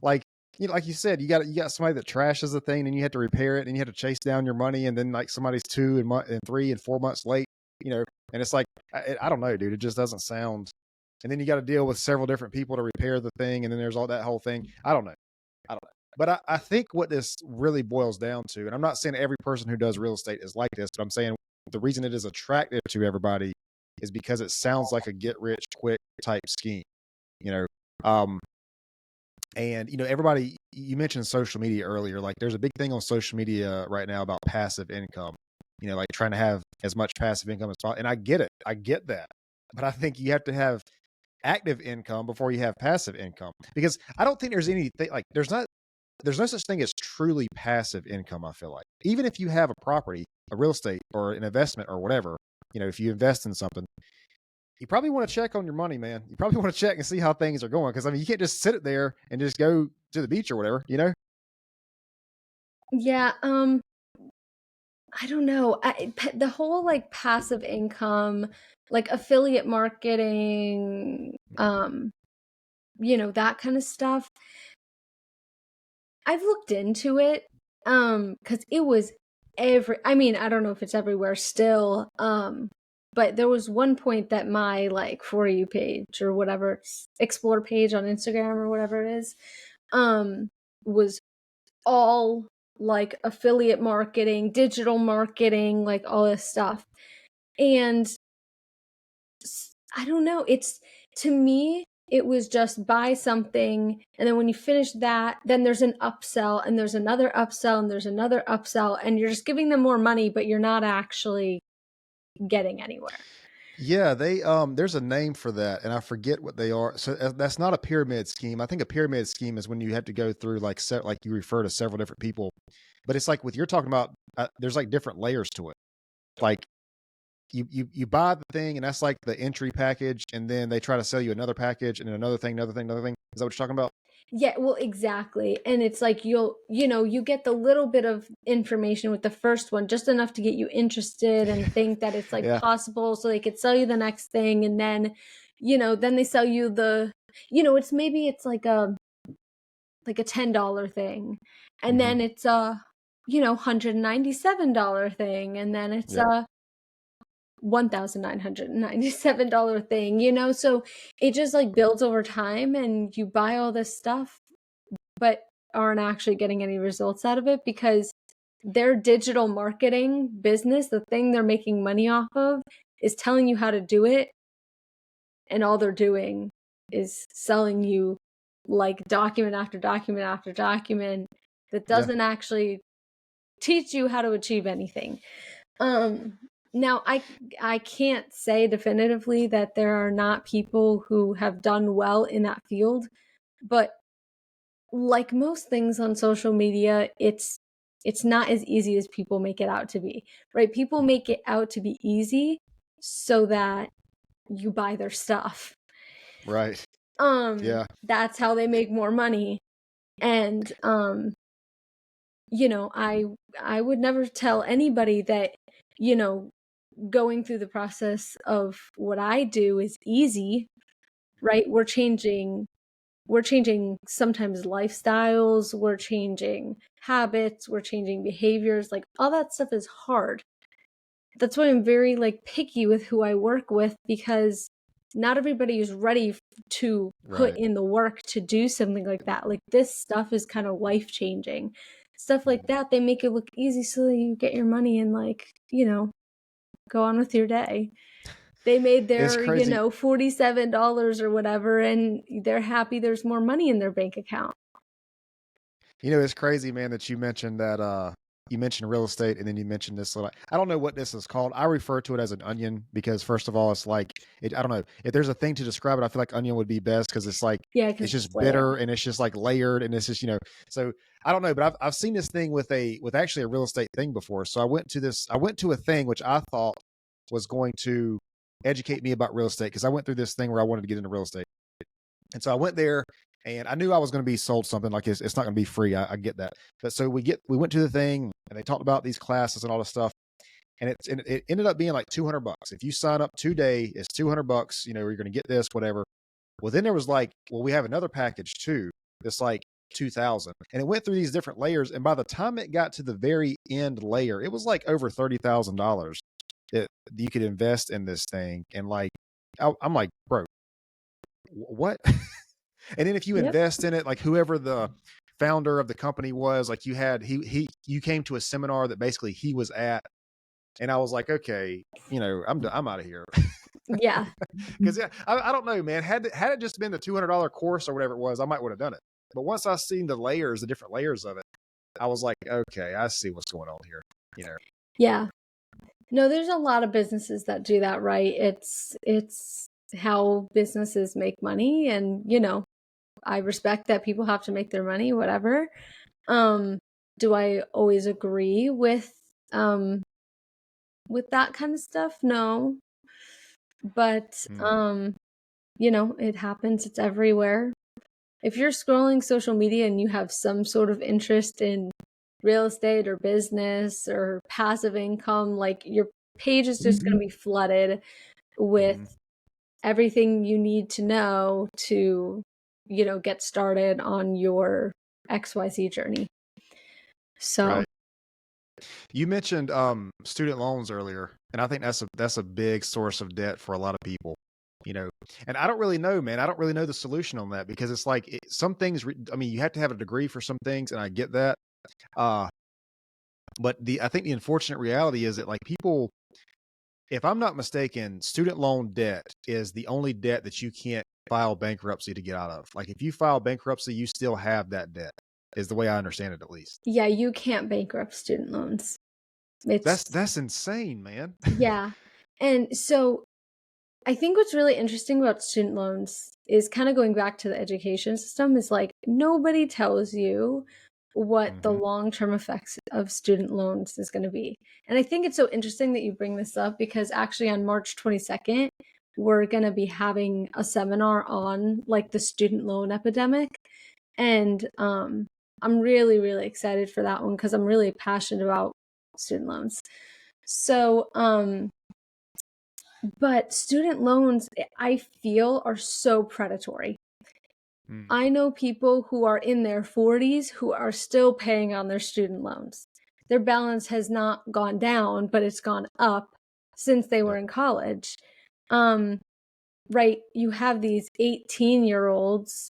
Like like you said, you got somebody that trashes the thing, and you have to repair it, and you have to chase down your money, and then like somebody's 3 and 4 months late. And it's like, I don't know, dude. It just doesn't sound. And then you got to deal with several different people to repair the thing, and then there's all that whole thing. I don't know. I don't know. But I think what this really boils down to, and I'm not saying every person who does real estate is like this, but I'm saying the reason it is attractive to everybody is because it sounds like a get rich quick type scheme, you know. Um, and everybody, you mentioned social media earlier. Like, there's a big thing on social media right now about passive income. Like trying to have as much passive income as possible. And I get it, I get that, but I think you have to have active income before you have passive income, because I don't think there's anything like there's no such thing as truly passive income. I feel like even if you have a property, a real estate, or an investment or whatever, if you invest in something, you probably want to check on your money, man. You probably want to check and see how things are going. Cause I mean, you can't just sit it there and just go to the beach or whatever. Yeah, I don't know. The whole, like, passive income, like affiliate marketing, that kind of stuff. I've looked into it, because it was I mean, I don't know if it's everywhere still, but there was one point that my, like, For You page or whatever, explore page on Instagram or whatever it is, was all, like, affiliate marketing, digital marketing, like, all this stuff. And I don't know, to me, it was just buy something, and then when you finish that, then there's an upsell, and there's another upsell, and there's another upsell, and you're just giving them more money, but you're not actually getting anywhere. Yeah, they there's a name for that, and I forget what they are. So that's not a pyramid scheme. I think a pyramid scheme is when you have to go through like you refer to several different people, but it's like what you're talking about. There's like different layers to it. Like you buy the thing, and that's like the entry package, and then they try to sell you another package, and then another thing, another thing, another thing. Is that what you're talking about? Yeah, well, exactly. And it's like you get the little bit of information with the first one, just enough to get you interested and think that it's, like, Yeah. possible, so they could sell you the next thing, and then, then they sell you it's like a $10 thing, and Hmm. then it's a, $197 thing, and then it's Yeah. a $1,997 thing, so it just, like, builds over time, and you buy all this stuff but aren't actually getting any results out of it, because their digital marketing business, the thing they're making money off of, is telling you how to do it, and all they're doing is selling you, like, document after document after document that Yeah. doesn't actually teach you how to achieve anything. Um, Now I can't say definitively that there are not people who have done well in that field, but like most things on social media, it's not as easy as people make it out to be, right? People make it out to be easy so that you buy their stuff. Right. Yeah. That's how they make more money. And I would never tell anybody that, going through the process of what I do is easy, right? We're changing sometimes lifestyles, we're changing habits, we're changing behaviors, like all that stuff is hard. That's why I'm very like picky with who I work with, because not everybody is ready to put Right. in the work to do something like that. Like this stuff is kind of life changing. Stuff like that, they make it look easy so that you get your money and like, go on with your day. They made It's their, crazy. $47 or whatever, and they're happy there's more money in their bank account. It's crazy, man, that you mentioned real estate and then you mentioned this little, I don't know what this is called. I refer to it as an onion because first of all, it's like I don't know. If there's a thing to describe it, I feel like onion would be best because it's like Yeah, it's because it's just layered. bitter and it's just like layered and it's just, so I don't know, but I've seen this thing with actually a real estate thing before. So I went to a thing which I thought was going to educate me about real estate because I went through this thing where I wanted to get into real estate. And so I went there and I knew I was going to be sold something like it's not going to be free. I get that. But so we went to the thing and they talked about these classes and all this stuff. And it ended up being like $200. If you sign up today, it's $200. You're going to get this, whatever. Well, then there was like, well, we have another package too. It's like 2000, and it went through these different layers. And by the time it got to the very end layer, it was like over $30,000 that you could invest in this thing. And like, I'm like, bro, what? And then if you Yep. invest in it, like whoever the founder of the company was, like you came to a seminar that basically he was at, and I was like, okay, I'm out of here. Yeah. Because yeah, I don't know, man. Had it just been the $200 course or whatever it was, I might would have done it. But once I seen the different layers of it, I was like, okay, I see what's going on here. You know, Yeah. No, there's a lot of businesses that do that, right? It's how businesses make money, and I respect that people have to make their money, whatever. Do I always agree um with that kind of stuff? No. But mm, it happens, it's everywhere. If you're scrolling social media and you have some sort of interest in real estate or business or passive income, like your page is just going to be flooded with mm-hmm, everything you need to know to, get started on your XYZ journey. So, right. You mentioned student loans earlier, and I think that's a big source of debt for a lot of people. You know, and I don't really know, man. I don't really know the solution on that because it's like some things. I mean, you have to have a degree for some things, and I get that. Uh, but I think the unfortunate reality is that like people, if I'm not mistaken, student loan debt is the only debt that you can't file bankruptcy to get out of. Like if you file bankruptcy, you still have that debt. Is the way I understand it, at least. yeah, you can't bankrupt student loans. It's That's insane, man. Yeah. And so I think what's really interesting about student loans is kind of going back to the education system is like nobody tells you what the hmm long-term effects of student loans is going to be. And I think it's so interesting that you bring this up because actually on March 22nd, we're going to be having a seminar on like the student loan epidemic. And I'm really, really excited for that one because I'm really passionate about student loans. So, but student loans, I feel, are so predatory. Mm, I know people who are in their 40s who are still paying on their student loans. Their balance has not gone down, but it's gone up since they were yep. in college. Um, right? You have these 18-year-olds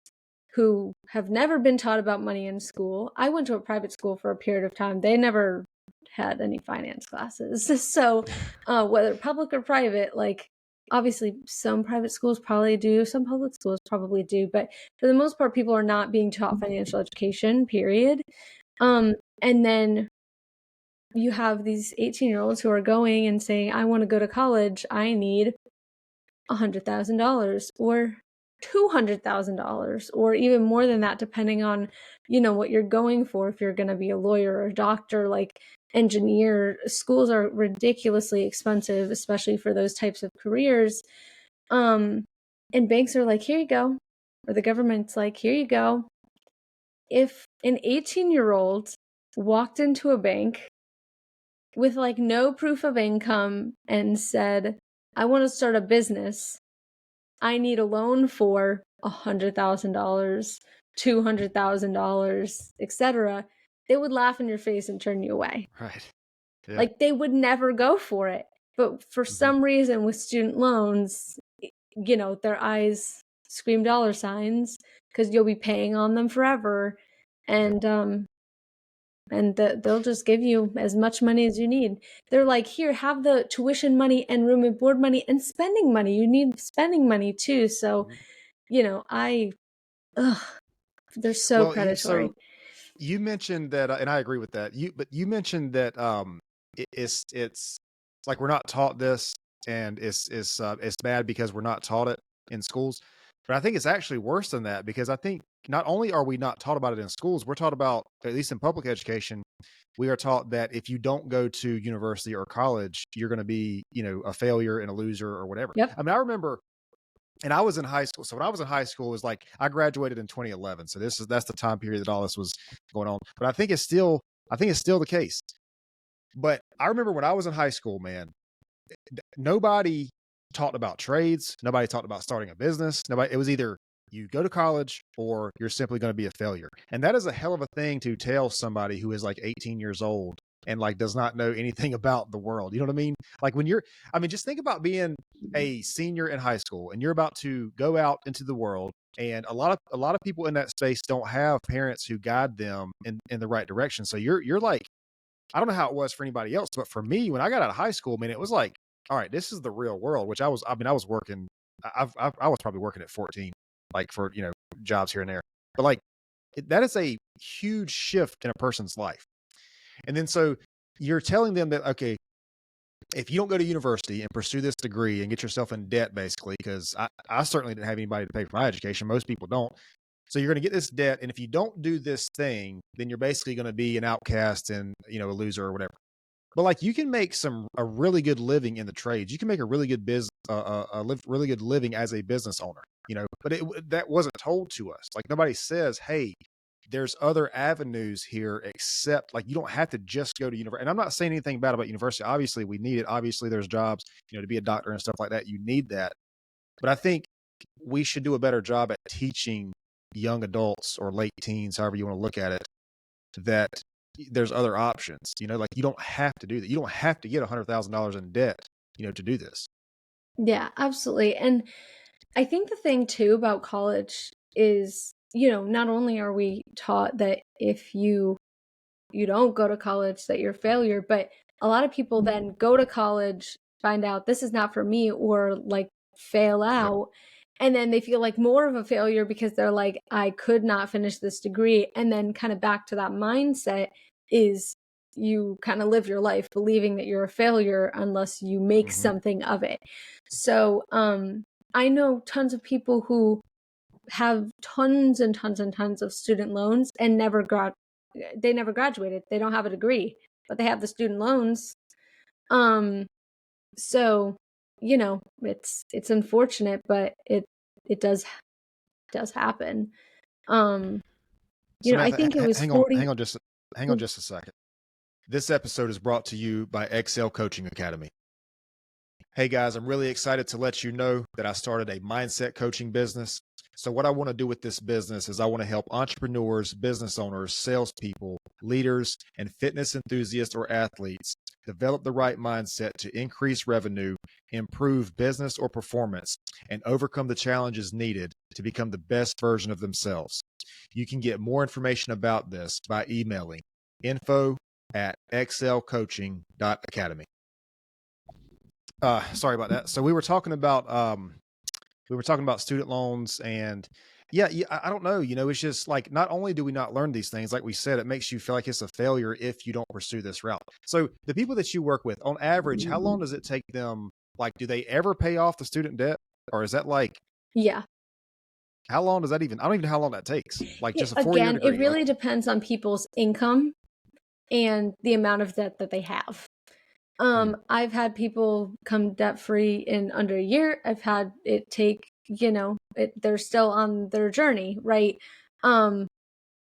who have never been taught about money in school. I went to a private school for a period of time. They never had any finance classes. So, whether public or private, like obviously some private schools probably do, some public schools probably do, but for the most part, people are not being taught financial education, period. And then you have these 18-year-olds who are going and saying, I want to go to college. I need $100,000 or $200,000 or even more than that, depending on, what you're going for. If you're going to be a lawyer or a doctor, like engineer. Schools are ridiculously expensive, especially for those types of careers. And banks are like, here you go. Or the government's like, here you go. If an 18-year-old walked into a bank with like no proof of income and said, I want to start a business, I need a loan for $100,000, $200,000, etc., they would laugh in your face and turn you away. Right. Yeah. Like they would never go for it. But for some reason with student loans, you know, their eyes scream dollar signs because you'll be paying on them forever. And they'll just give you as much money as you need. They're like, here, have the tuition money and room and board money and spending money. You need spending money too. So, you know, they're so Well, predatory. you mentioned that, and I agree with that. But you mentioned that it's like we're not taught this, and it's bad because we're not taught it in schools. But I think it's actually worse than that, because I think not only are we not taught about it in schools, we're taught about, at least in public education, we are taught that if you don't go to university or college, you're going to be, you know, a failure and a loser or whatever. Yep. I mean, I remember, and I was in high school. So when I was in high school, it was like I graduated in 2011. So that's the time period that all this was going on. But I think it's still the case. But I remember when I was in high school, man, nobody talked about trades. Nobody talked about starting a business. It was either you go to college or you're simply going to be a failure. And that is a hell of a thing to tell somebody who is like 18 years old and like does not know anything about the world. You know what I mean? Like just think about being a senior in high school and you're about to go out into the world. And a lot of people in that space don't have parents who guide them in the right direction. So you're like, I don't know how it was for anybody else, but for me, when I got out of high school, man, it was like, all right, this is the real world, which I was working. I was probably working at 14, like for, you know, jobs here and there, but like that is a huge shift in a person's life. And then, so you're telling them that, okay, if you don't go to university and pursue this degree and get yourself in debt, basically, because I certainly didn't have anybody to pay for my education. Most people don't. So you're going to get this debt. And if you don't do this thing, then you're basically going to be an outcast and, you know, a loser or whatever. But like you can make a really good living in the trades. You can make a really good really good living as a business owner, you know, but that wasn't told to us. Like nobody says, hey, there's other avenues here, except like you don't have to just go to university. And I'm not saying anything bad about university. Obviously we need it. Obviously there's jobs, you know, to be a doctor and stuff like that. You need that. But I think we should do a better job at teaching young adults or late teens, however you want to look at it, that there's other options. You know, like you don't have to do that. You don't have to get $100,000 in debt, you know, to do this. Yeah, absolutely. And I think the thing too about college is, you know, not only are we taught that if you don't go to college that you're a failure, but a lot of people then go to college, find out this is not for me, or like fail out. Yep. And then they feel like more of a failure because they're like, I could not finish this degree. And then kind of back to that mindset is you kind of live your life believing that you're a failure unless you make something of it. So I know tons of people who have tons and tons and tons of student loans and never graduated. They don't have a degree, but they have the student loans. So, you know, it's unfortunate, but it does happen. You know, I Samantha, think it was hang 40. hang on just a second. This episode is brought to you by Excel Coaching Academy. Hey guys, I'm really excited to let you know that I started a mindset coaching business. So what I want to do with this business is I want to help entrepreneurs, business owners, salespeople, leaders, and fitness enthusiasts or athletes develop the right mindset to increase revenue, improve business or performance, and overcome the challenges needed to become the best version of themselves. You can get more information about this by emailing info@excelcoaching.academy. Sorry about that. So we were talking about student loans, and yeah, I don't know, you know, it's just like, not only do we not learn these things, like we said, it makes you feel like it's a failure if you don't pursue this route. So the people that you work with, on average, how long does it take them? Like, do they ever pay off the student debt, or is that like, Yeah. how long does that even? I don't even know how long that takes. Like just a 4-year Again, degree. it really depends on people's income. and the amount of debt that they have. I've had people come debt free in under a year. I've had it take, they're still on their journey, right?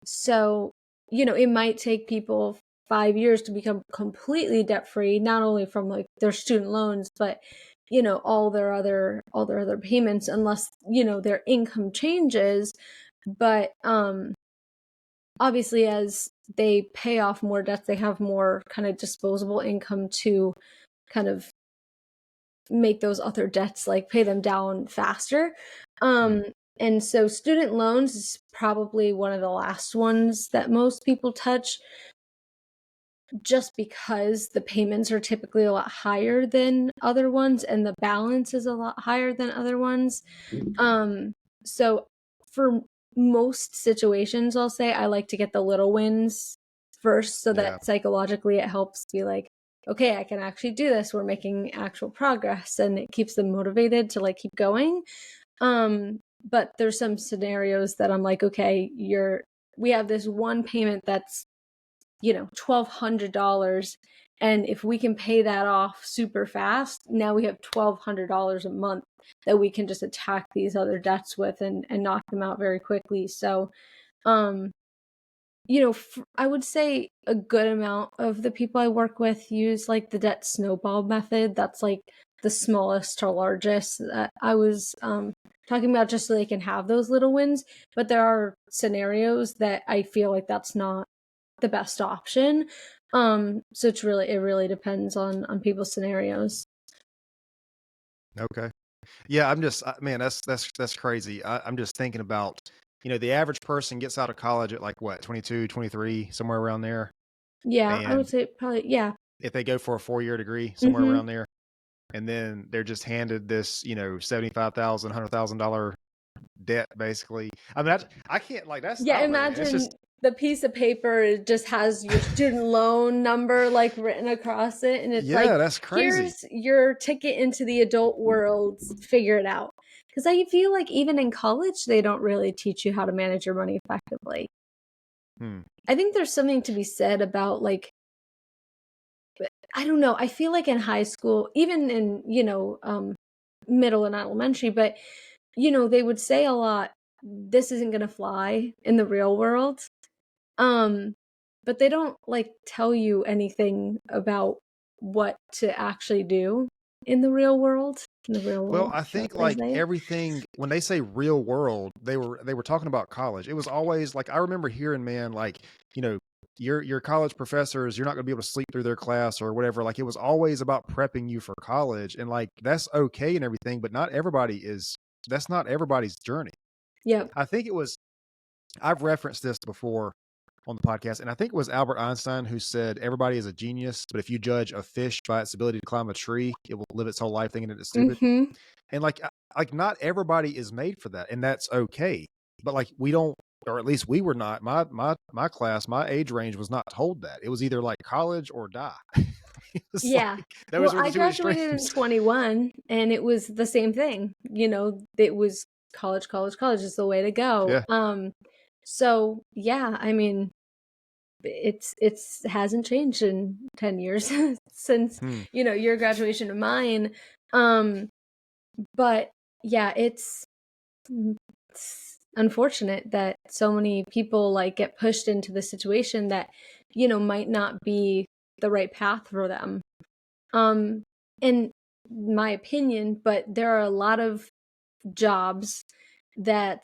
So, it might take people 5 years to become completely debt free, not only from like their student loans, but all their other payments, unless, their income changes. But obviously, as they pay off more debts, they have more kind of disposable income to kind of make those other debts, like pay them down faster. And so student loans is probably one of the last ones that most people touch, just because the payments are typically a lot higher than other ones and the balance is a lot higher than other ones. So for most situations, I'll say I like to get the little wins first, so Yeah. that psychologically it helps be like, okay, I can actually do this. We're making actual progress, and it keeps them motivated to like keep going. But there's some scenarios that I'm like, okay, we have this one payment that's, $1,200. And if we can pay that off super fast, now we have $1,200 a month that we can just attack these other debts with and knock them out very quickly. So, um, I would say a good amount of the people I work with use like the debt snowball method. That's like the smallest to largest that I was talking about, just so they can have those little wins. But there are scenarios that I feel like that's not the best option. So it really depends on people's scenarios. Okay. Yeah, man, that's crazy. I'm just thinking about, the average person gets out of college at like what, 22, 23, somewhere around there. Yeah, I would And say probably, yeah. if they go for a 4-year degree, somewhere Mm-hmm. around there, and then they're just handed this, $75,000, $100,000 debt, basically. I mean, I can't, like, I Yeah, don't know, man. It's just, imagine the piece of paper just has your student loan number like written across it, and it's like, yeah, that's crazy. here's your ticket into the adult world, figure it out. Because I feel like even in college, they don't really teach you how to manage your money effectively. Hmm. I think there's something to be said about like, I don't know, I feel like in high school, even in, middle and elementary, but, they would say a lot, this isn't going to fly in the real world. Um, but they don't like tell you anything about what to actually do in the real world. In the real Well, world, I shall think I like say? everything when they say real world, they were talking about college. It was always like I remember hearing, man, like, you know, your college professors, you're not going to be able to sleep through their class or whatever. Like it was always about prepping you for college, and like that's okay and everything, but that's not everybody's journey. Yep. I think it was I've referenced this before on the podcast, and I think it was Albert Einstein who said everybody is a genius, but if you judge a fish by its ability to climb a tree, it will live its whole life thinking it is stupid. Mm-hmm. And like not everybody is made for that, and that's okay. But like we don't, or at least we were not. My class, my age range was not told that. It was either like college or die. It was Yeah. like Well, those were I the two graduated in extremes. 21, and it was the same thing. It was college, college, college is the way to go. Yeah. So yeah, I mean, it's hasn't changed in 10 years since, Hmm. your graduation of mine. Um, but yeah, it's unfortunate that so many people like get pushed into the situation that, might not be the right path for them. In my opinion, but there are a lot of jobs that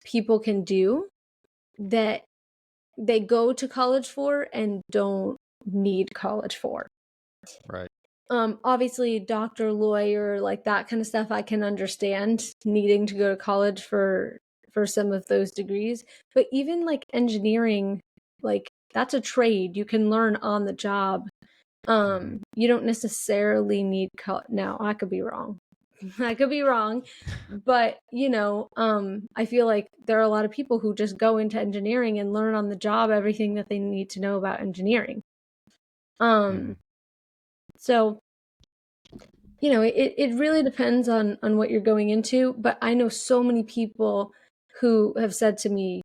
people can do that they go to college for and don't need college for. Right. Obviously, doctor, lawyer, like that kind of stuff, I can understand needing to go to college for some of those degrees. But even like engineering, like that's a trade you can learn on the job. You don't necessarily need now, I could be wrong. I could be wrong, but I feel like there are a lot of people who just go into engineering and learn on the job everything that they need to know about engineering. Hmm. So it really depends on what you're going into, but I know so many people who have said to me,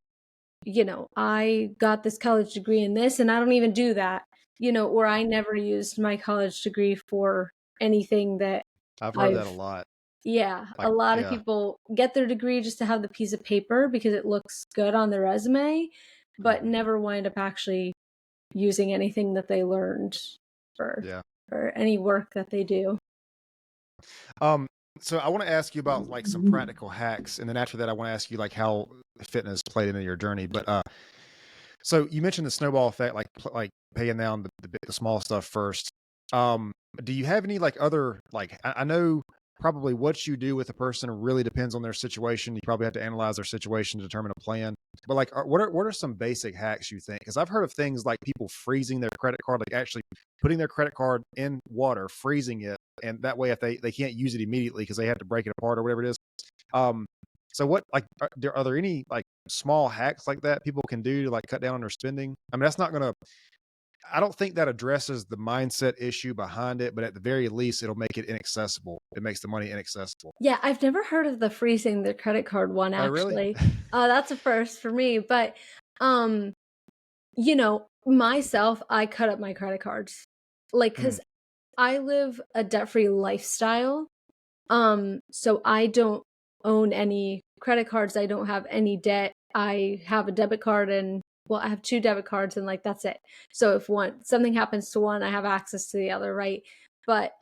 I got this college degree in this and I don't even do that, or I never used my college degree for anything that I've heard that a I've, lot. yeah, a Like, lot of yeah. people get their degree just to have the piece of paper because it looks good on their resume, but Mhm. never wind up actually using anything that they learned for Yeah. for any work that they do. Um, so I want to ask you about like some practical hacks, and then after that, I want to ask you like how fitness played into your journey. But so you mentioned the snowball effect, like paying down the small stuff first. Um, do you have any like other like I know probably what you do with a person really depends on their situation. You probably have to analyze their situation to determine a plan. But like, what are some basic hacks you think? Because I've heard of things like people freezing their credit card, like actually putting their credit card in water, freezing it, and that way if they can't use it immediately because they have to break it apart or whatever it is. Um, so what like are there any like small hacks like that people can do to like cut down on their spending? I mean, that's not gonna. I don't think that addresses the mindset issue behind it, but at the very least, it'll make it inaccessible. It makes the money inaccessible. Yeah, I've never heard of the freezing the credit card one Oh, really? actually. That's a first for me, but um, myself, I cut up my credit cards. Like, Mm, cuz I live a debt-free lifestyle. So I don't own any credit cards. I don't have any debt. I have a debit card and well, I have two debit cards and like that's it. So if something happens to one, I have access to the other, right? But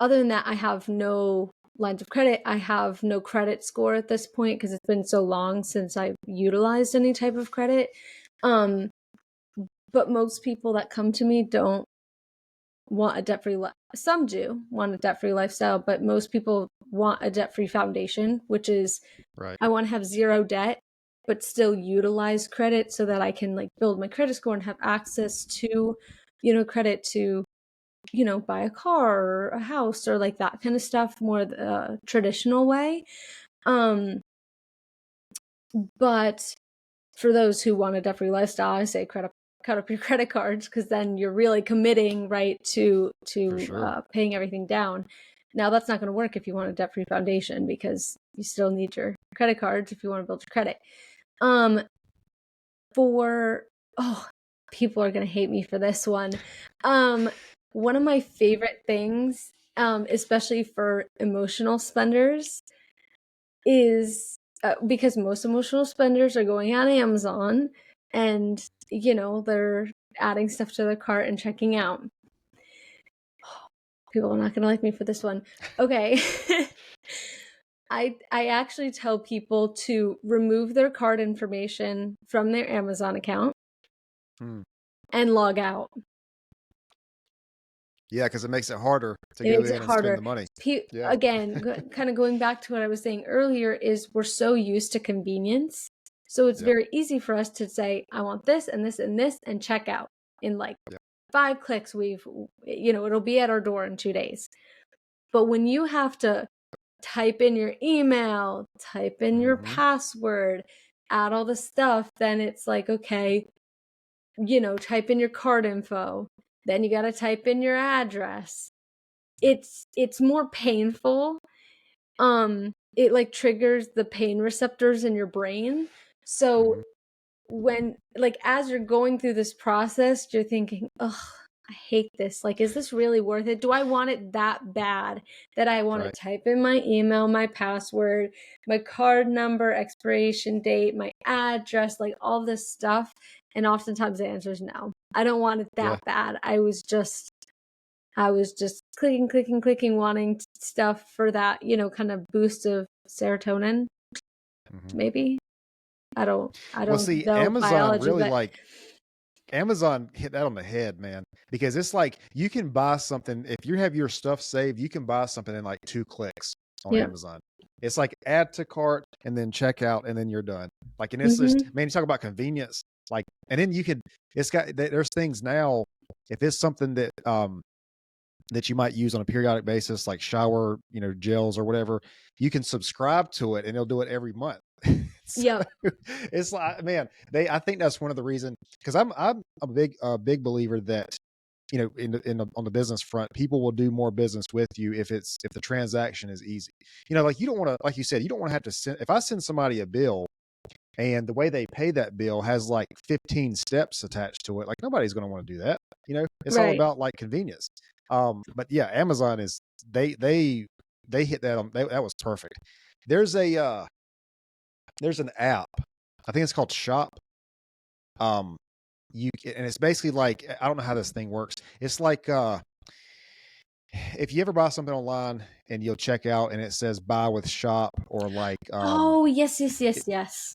other than that, I have no lines of credit. I have no credit score at this point because it's been so long since I've utilized any type of credit. Um, but most people that come to me don't want a debt-free some do want a debt-free lifestyle, but most people want a debt-free foundation, which is right. I want to have zero debt but still utilize credit so that I can like build my credit score and have access to credit to buy a car or a house or like that kind of stuff, more the traditional way. um but for those who want a debt-free lifestyle, I say cut up your credit cards because then you're really committing, right, to For sure. paying everything down. Now that's not going to work if you want a debt-free foundation because you still need your credit cards if you want to build your credit. Um, for people are going to hate me for this one. Um, one of my favorite things, especially for emotional spenders, is because most emotional spenders are going on Amazon and they're adding stuff to their cart and checking out. People are not going to like me for this one. Okay. I actually tell people to remove their card information from their Amazon account Mm. and log out. Yeah, because it makes it harder to It go makes it in and spend harder. the money. Yeah. Again, kind of going back to what I was saying earlier, is we're so used to convenience. So it's Yep. very easy for us to say, I want this and this and this, and check out in like Yep. 5 clicks. It'll be at our door in 2 days. But when you have to type in your email, type in your Mm-hmm. password, add all the stuff, then it's like, okay, type in your card info. Then you got to type in your address. It's more painful. It like triggers the pain receptors in your brain. So Mm-hmm. when like as you're going through this process, you're thinking, "Ugh, I hate this. Like, is this really worth it? Do I want it that bad that I want to Right. type in my email, my password, my card number, expiration date, my address, like all this stuff?" And oftentimes the answer is no. I don't want it Yeah. that bad. I was just clicking, clicking, clicking, wanting stuff for that, kind of boost of serotonin, Mm-hmm. maybe. I Well, don't see, know Amazon biology, really but like Amazon hit that on the head, man. Because it's like you can buy something if you have your stuff saved, you can buy something in like 2 clicks on yeah. Amazon. It's like add to cart and then check out and then you're done. Like, and it's just, Mhm. man, you talk about convenience. Like, and then there's things now. If it's something that you might use on a periodic basis, like shower, gels or whatever, you can subscribe to it and they'll do it every month. So Yep. it's like, man, I think that's one of the reasons because I'm a big believer that on the business front, people will do more business with you if the transaction is easy. Like you don't want to, like you said, you don't want to have to send. If I send somebody a bill and the way they pay that bill has like 15 steps attached to it. Like nobody's going to want to do that. It's all Right. about like convenience. But yeah, Amazon is they hit that on that was perfect. There's a there's an app. I think it's called Shop. Um, and it's basically like I don't know how this thing works. It's like if you ever buy something online and you'll check out and it says buy with shop or like Oh, yes, yes, yes, yes.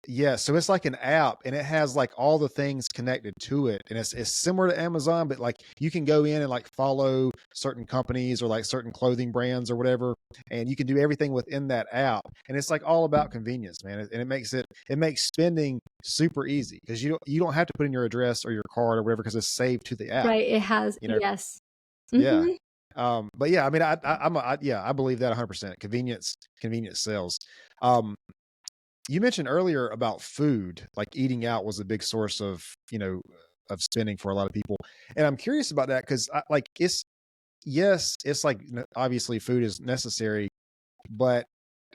yeah, so it's like an app and it has like all the things connected to it. And it's similar to Amazon, but like you can go in and like follow certain companies or like certain clothing brands or whatever, and you can do everything within that app. And it's like all about convenience, man. And it makes spending super easy because you don't have to put in your address or your card or whatever because it's saved to the app, Right, it has, you know. yes. Yeah. Mhm. But yeah, I mean yeah, I believe that 100%. Convenience sells. Um you mentioned earlier about food, like eating out was a big source of, of spending for a lot of people. And I'm curious about that because like it's like obviously food is necessary, but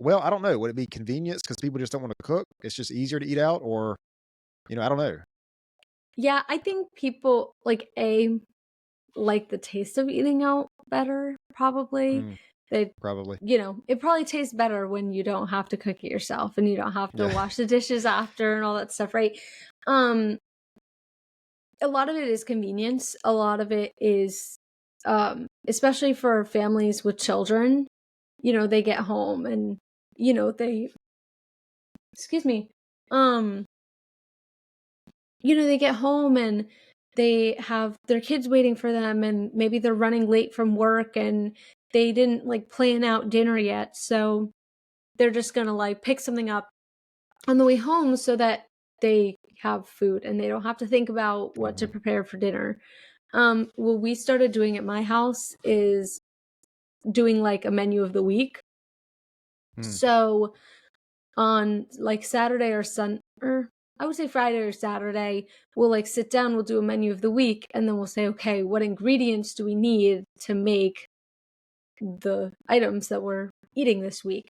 well, I don't know. Would it be convenience because people just don't want to cook? It's just easier to eat out, or I don't know. Yeah, I think people, like the taste of eating out better, probably. Mm, They probably. it probably tastes better when you don't have to cook it yourself and you don't have to Yeah. wash the dishes after and all that stuff, right? Um, a lot of it is convenience. A lot of it is, especially for families with children, they get home and, they, excuse me, um, they get home and they have their kids waiting for them and maybe they're running late from work and they didn't like plan out dinner yet. So they're just going to like pick something up on the way home so that they have food and they don't have to think about what to Hmm. prepare for dinner. What we started doing at my house is doing like a menu of the week. Hmm. So on like Saturday or or I would say Friday or Saturday, we'll like sit down, we'll do a menu of the week, and then we'll say, okay, what ingredients do we need to make the items that we're eating this week?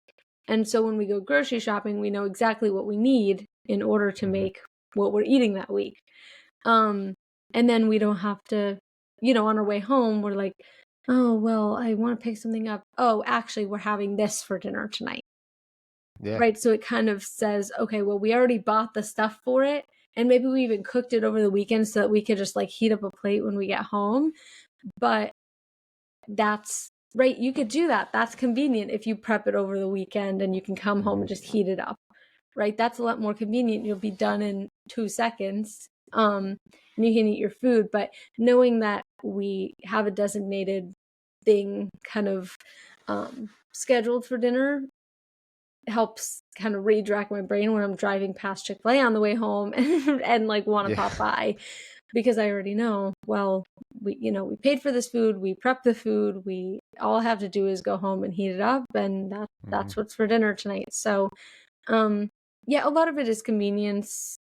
And so when we go grocery shopping, we know exactly what we need in order to Hmm. make what we're eating that week. Um, and then we don't have to, on our way home, we're like, oh, well, I want to pick something up. Oh, actually, we're having this for dinner tonight. Yeah. Right? So it kind of says, okay, well, we already bought the stuff for it. And maybe we even cooked it over the weekend so that we could just like heat up a plate when we get home. But that's right. You could do that. That's convenient if you prep it over the weekend and you can come home and Hmm. just heat it up. Right? That's a lot more convenient. You'll be done in 2 seconds. And you can eat your food. But knowing that we have a designated thing kind of scheduled for dinner helps kind of redirect my brain when I'm driving past Chick-fil-A on the way home and like want to Yeah. pop by because I already know, well, we paid for this food, we prep the food, we all have to do is go home and heat it up and Hmm. that's what's for dinner tonight. So, um yeah, a lot of it is convenience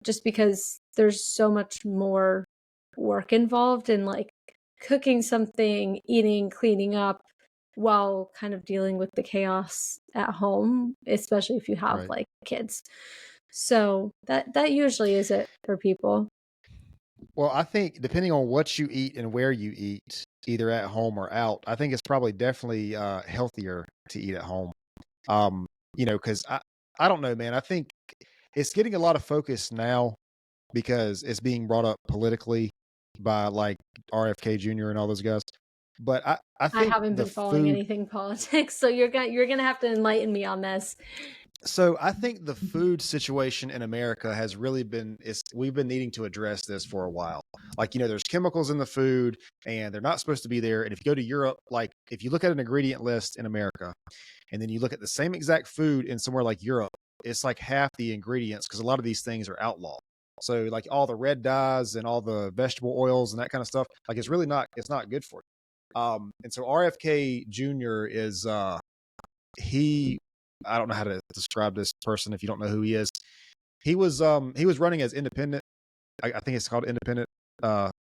just because there's so much more work involved in like cooking something, eating, cleaning up while kind of dealing with the chaos at home, especially if you have Right. like kids. So that usually is it for people. Well, I think depending on what you eat and where you eat, either at home or out, I think it's probably definitely healthier to eat at home. Um, because I don't know, man. I think it's getting a lot of focus now because it's being brought up politically by like RFK Jr. and all those guys. But I I think haven't the been following food anything politics, so you're gonna have to enlighten me on this. so I think the food situation in America has really been is we've been needing to address this for a while. Like, there's chemicals in the food and they're not supposed to be there. And if you go to Europe, like if you look at an ingredient list in America and then you look at the same exact food in somewhere like Europe, it's like half the ingredients because a lot of these things are outlawed. So like all the red dyes and all the vegetable oils and that kind of stuff, like it's not good for you. And so RFK Jr. is he I don't know how to describe this person if you don't know who he is. He was running as independent. I think it's called independent.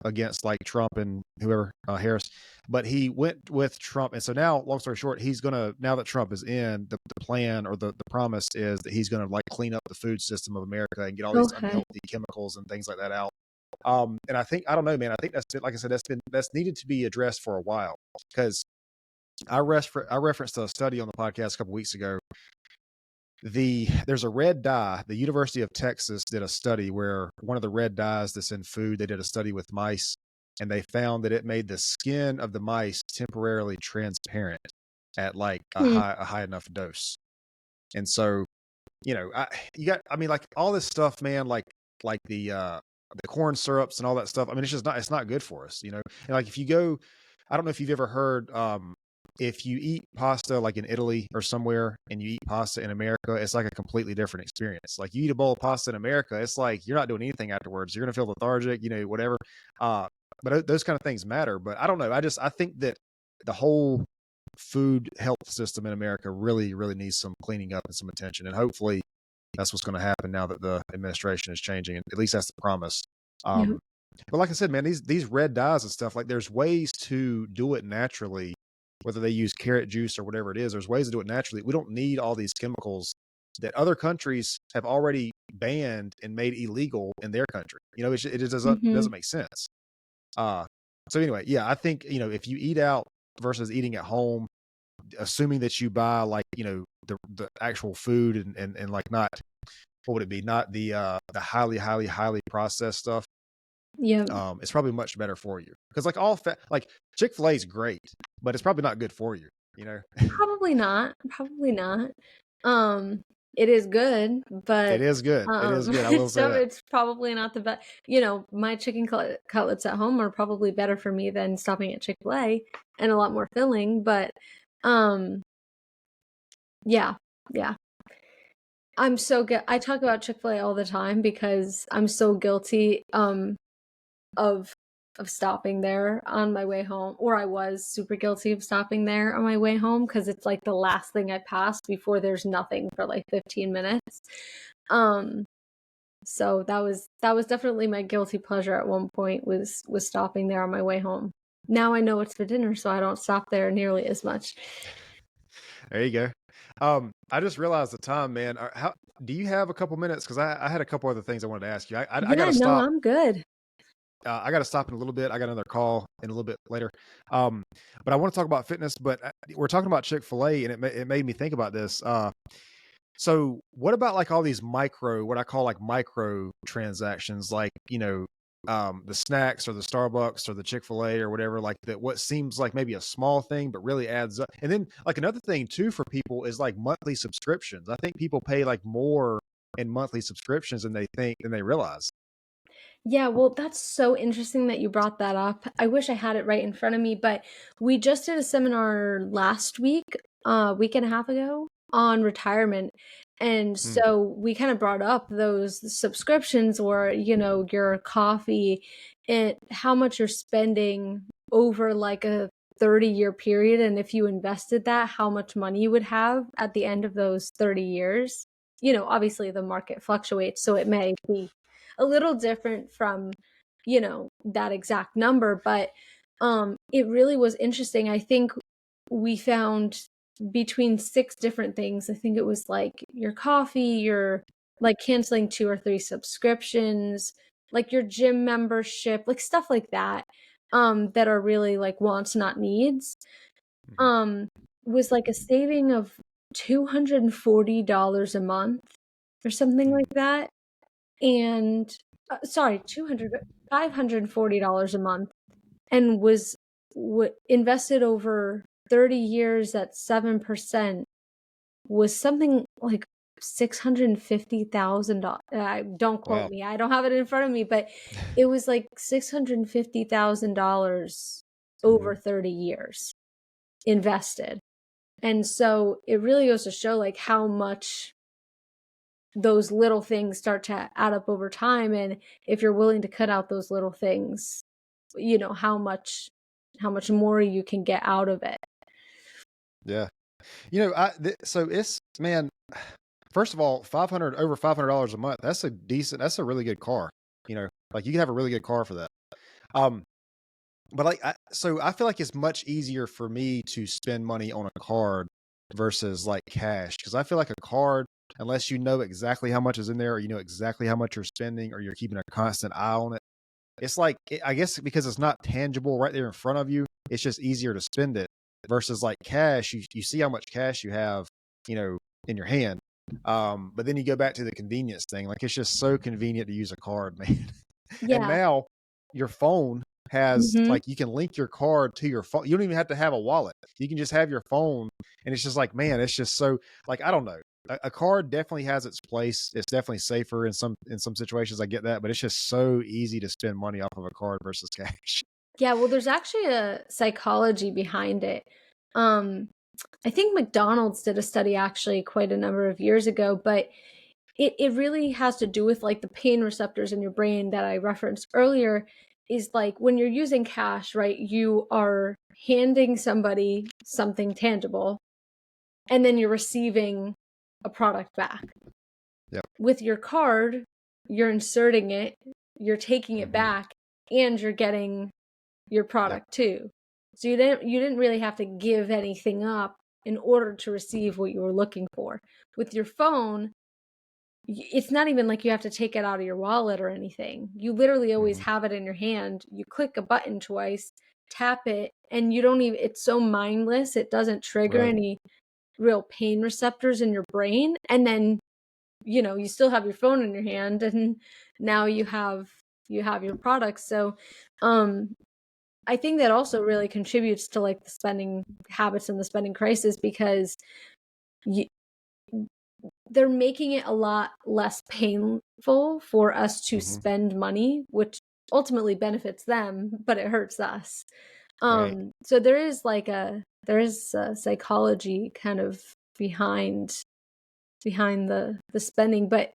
against like Trump and whoever, Harris, but he went with Trump. And so now, long story short, now that Trump is in, the plan or the promise is that he's going to like clean up the food system of America and get all these Okay. unhealthy chemicals and things like that out. And I don't know, man, I think that's been, like I said, that's needed to be addressed for a while, because I referenced a study on the podcast a couple weeks ago. There's a red dye. The University of Texas did a study where one of the red dyes that's in food, they did a study with mice, and they found that it made the skin of the mice temporarily transparent at like Hmm. a high enough dose. And so, I mean, like all this stuff, man, like the corn syrups and all that stuff. I mean, it's not good for us, And like if you go, I don't know if you've ever heard, if you eat pasta like in Italy or somewhere and you eat pasta in America, it's like a completely different experience. Like you eat a bowl of pasta in America, it's like you're not doing anything afterwards. You're gonna feel lethargic, whatever. But those kind of things matter. But I don't know. I think that the whole food health system in America really, really needs some cleaning up and some attention. And hopefully that's what's going to happen now that the administration is changing. And at least that's the promise. Yeah. But like I said, man, these red dyes and stuff, like there's ways to do it naturally, whether they use carrot juice or whatever it is. There's ways to do it naturally. We don't need all these chemicals that other countries have already banned and made illegal in their country. It just Hmm. doesn't make sense. So anyway, yeah, I think, if you eat out versus eating at home, assuming that you buy like, the actual food and like not, what would it be? Not the highly, highly, highly processed stuff. Yeah. It's probably much better for you, because like like Chick-fil-A is great, but it's probably not good for you, Probably not. Probably not. Um, it is good, It but is good. It is good. I will say so that. it's probably not the best. My chicken cutlets at home are probably better for me than stopping at Chick-fil-A, and a lot more filling, but um yeah. Yeah. I'm so good. I talk about Chick-fil-A all the time because I'm so guilty of stopping there on my way home, or I was super guilty of stopping there on my way home because it's like the last thing I pass before there's nothing for like 15 minutes. Um so that was definitely my guilty pleasure at one point, was stopping there on my way home. Now I know it's for dinner, so I don't stop there nearly as much. There you go. I just realized the time, man. How do you have a couple minutes? Because I had a couple other things I wanted to ask you. I got Yeah, to no, stop. I'm good. I got to stop in a little bit. I got another call in a little bit later. Um, but I want to talk about fitness. But we're talking about Chick-fil-A, and it made me think about this. So what about like all these what I call like micro transactions, like, the snacks or the Starbucks or the Chick-fil-A or whatever, like that, what seems like maybe a small thing, but really adds up. And then like another thing too for people is like monthly subscriptions. I think people pay like more in monthly subscriptions than they realize. Yeah, well, that's so interesting that you brought that up. I wish I had it right in front of me, but we just did a seminar last week, week and a half ago, on retirement. And Mm, so we kind of brought up those subscriptions, or, your coffee, and how much you're spending over like a 30-year period. And if you invested that, how much money you would have at the end of those 30 years. Obviously the market fluctuates, so it may be a little different from that exact number, but it really was interesting. I think we found between 6 different things. I think it was like your coffee, your like canceling 2 or 3 subscriptions, like your gym membership, like stuff like that, that are really like wants, not needs, mhm, um was like a saving of $240 a month or something mm. like that. And sorry, 200 $540 a month, and was invested over 30 years at 7%, was something like $650,000. Don't quote Wow. me, I don't have it in front of me, but it was like $650,000 over Mhm. 30 years invested. And so it really goes to show like how much those little things start to add up over time, and if you're willing to cut out those little things, how much more you can get out of it. Yeah. So it's, man, first of all, over $500 a month. That's a really good car. Like you can have a really good car for that. Um, but like, so I feel like it's much easier for me to spend money on a card versus like cash. Cause I feel like a card, unless you know exactly how much is in there, or you know exactly how much you're spending, or you're keeping a constant eye on it, it's like, I guess because it's not tangible right there in front of you, it's just easier to spend it versus like cash. You see how much cash you have, you know, in your hand. But then you go back to the convenience thing. Like it's just so convenient to use a card, man. And Yeah. now your phone has Hmm. like you can link your card to your phone. You don't even have to have a wallet. You can just have your phone, and it's just like, man, it's just so like I don't know. A card definitely has its place. It's definitely safer in some situations. I get that, but it's just so easy to spend money off of a card versus cash. Yeah, well, there's actually a psychology behind it. Um, I think McDonald's did a study actually quite a number of years ago, but it really has to do with like the pain receptors in your brain that I referenced earlier. Is like when you're using cash, right? You are handing somebody something tangible and then you're receiving a product back. Yep. With your card, you're inserting it, you're taking it Hmm. back, and you're getting your Yep. product too. So you didn't really have to give anything up in order to receive what you were looking for. With your phone, it's not even like you have to take it out of your wallet or anything. You literally always Hmm. have it in your hand. You click a button twice, tap it, and you don't even, it's so mindless. It doesn't trigger Right. any real pain receptors in your brain. And then, you still have your phone in your hand and now you have your products. So, um, I think that also really contributes to like the spending habits and the spending crisis because you, they're making it a lot less painful for us to Hmm. spend money, which ultimately benefits them, but it hurts us. Right. So there is a psychology kind of behind the spending, but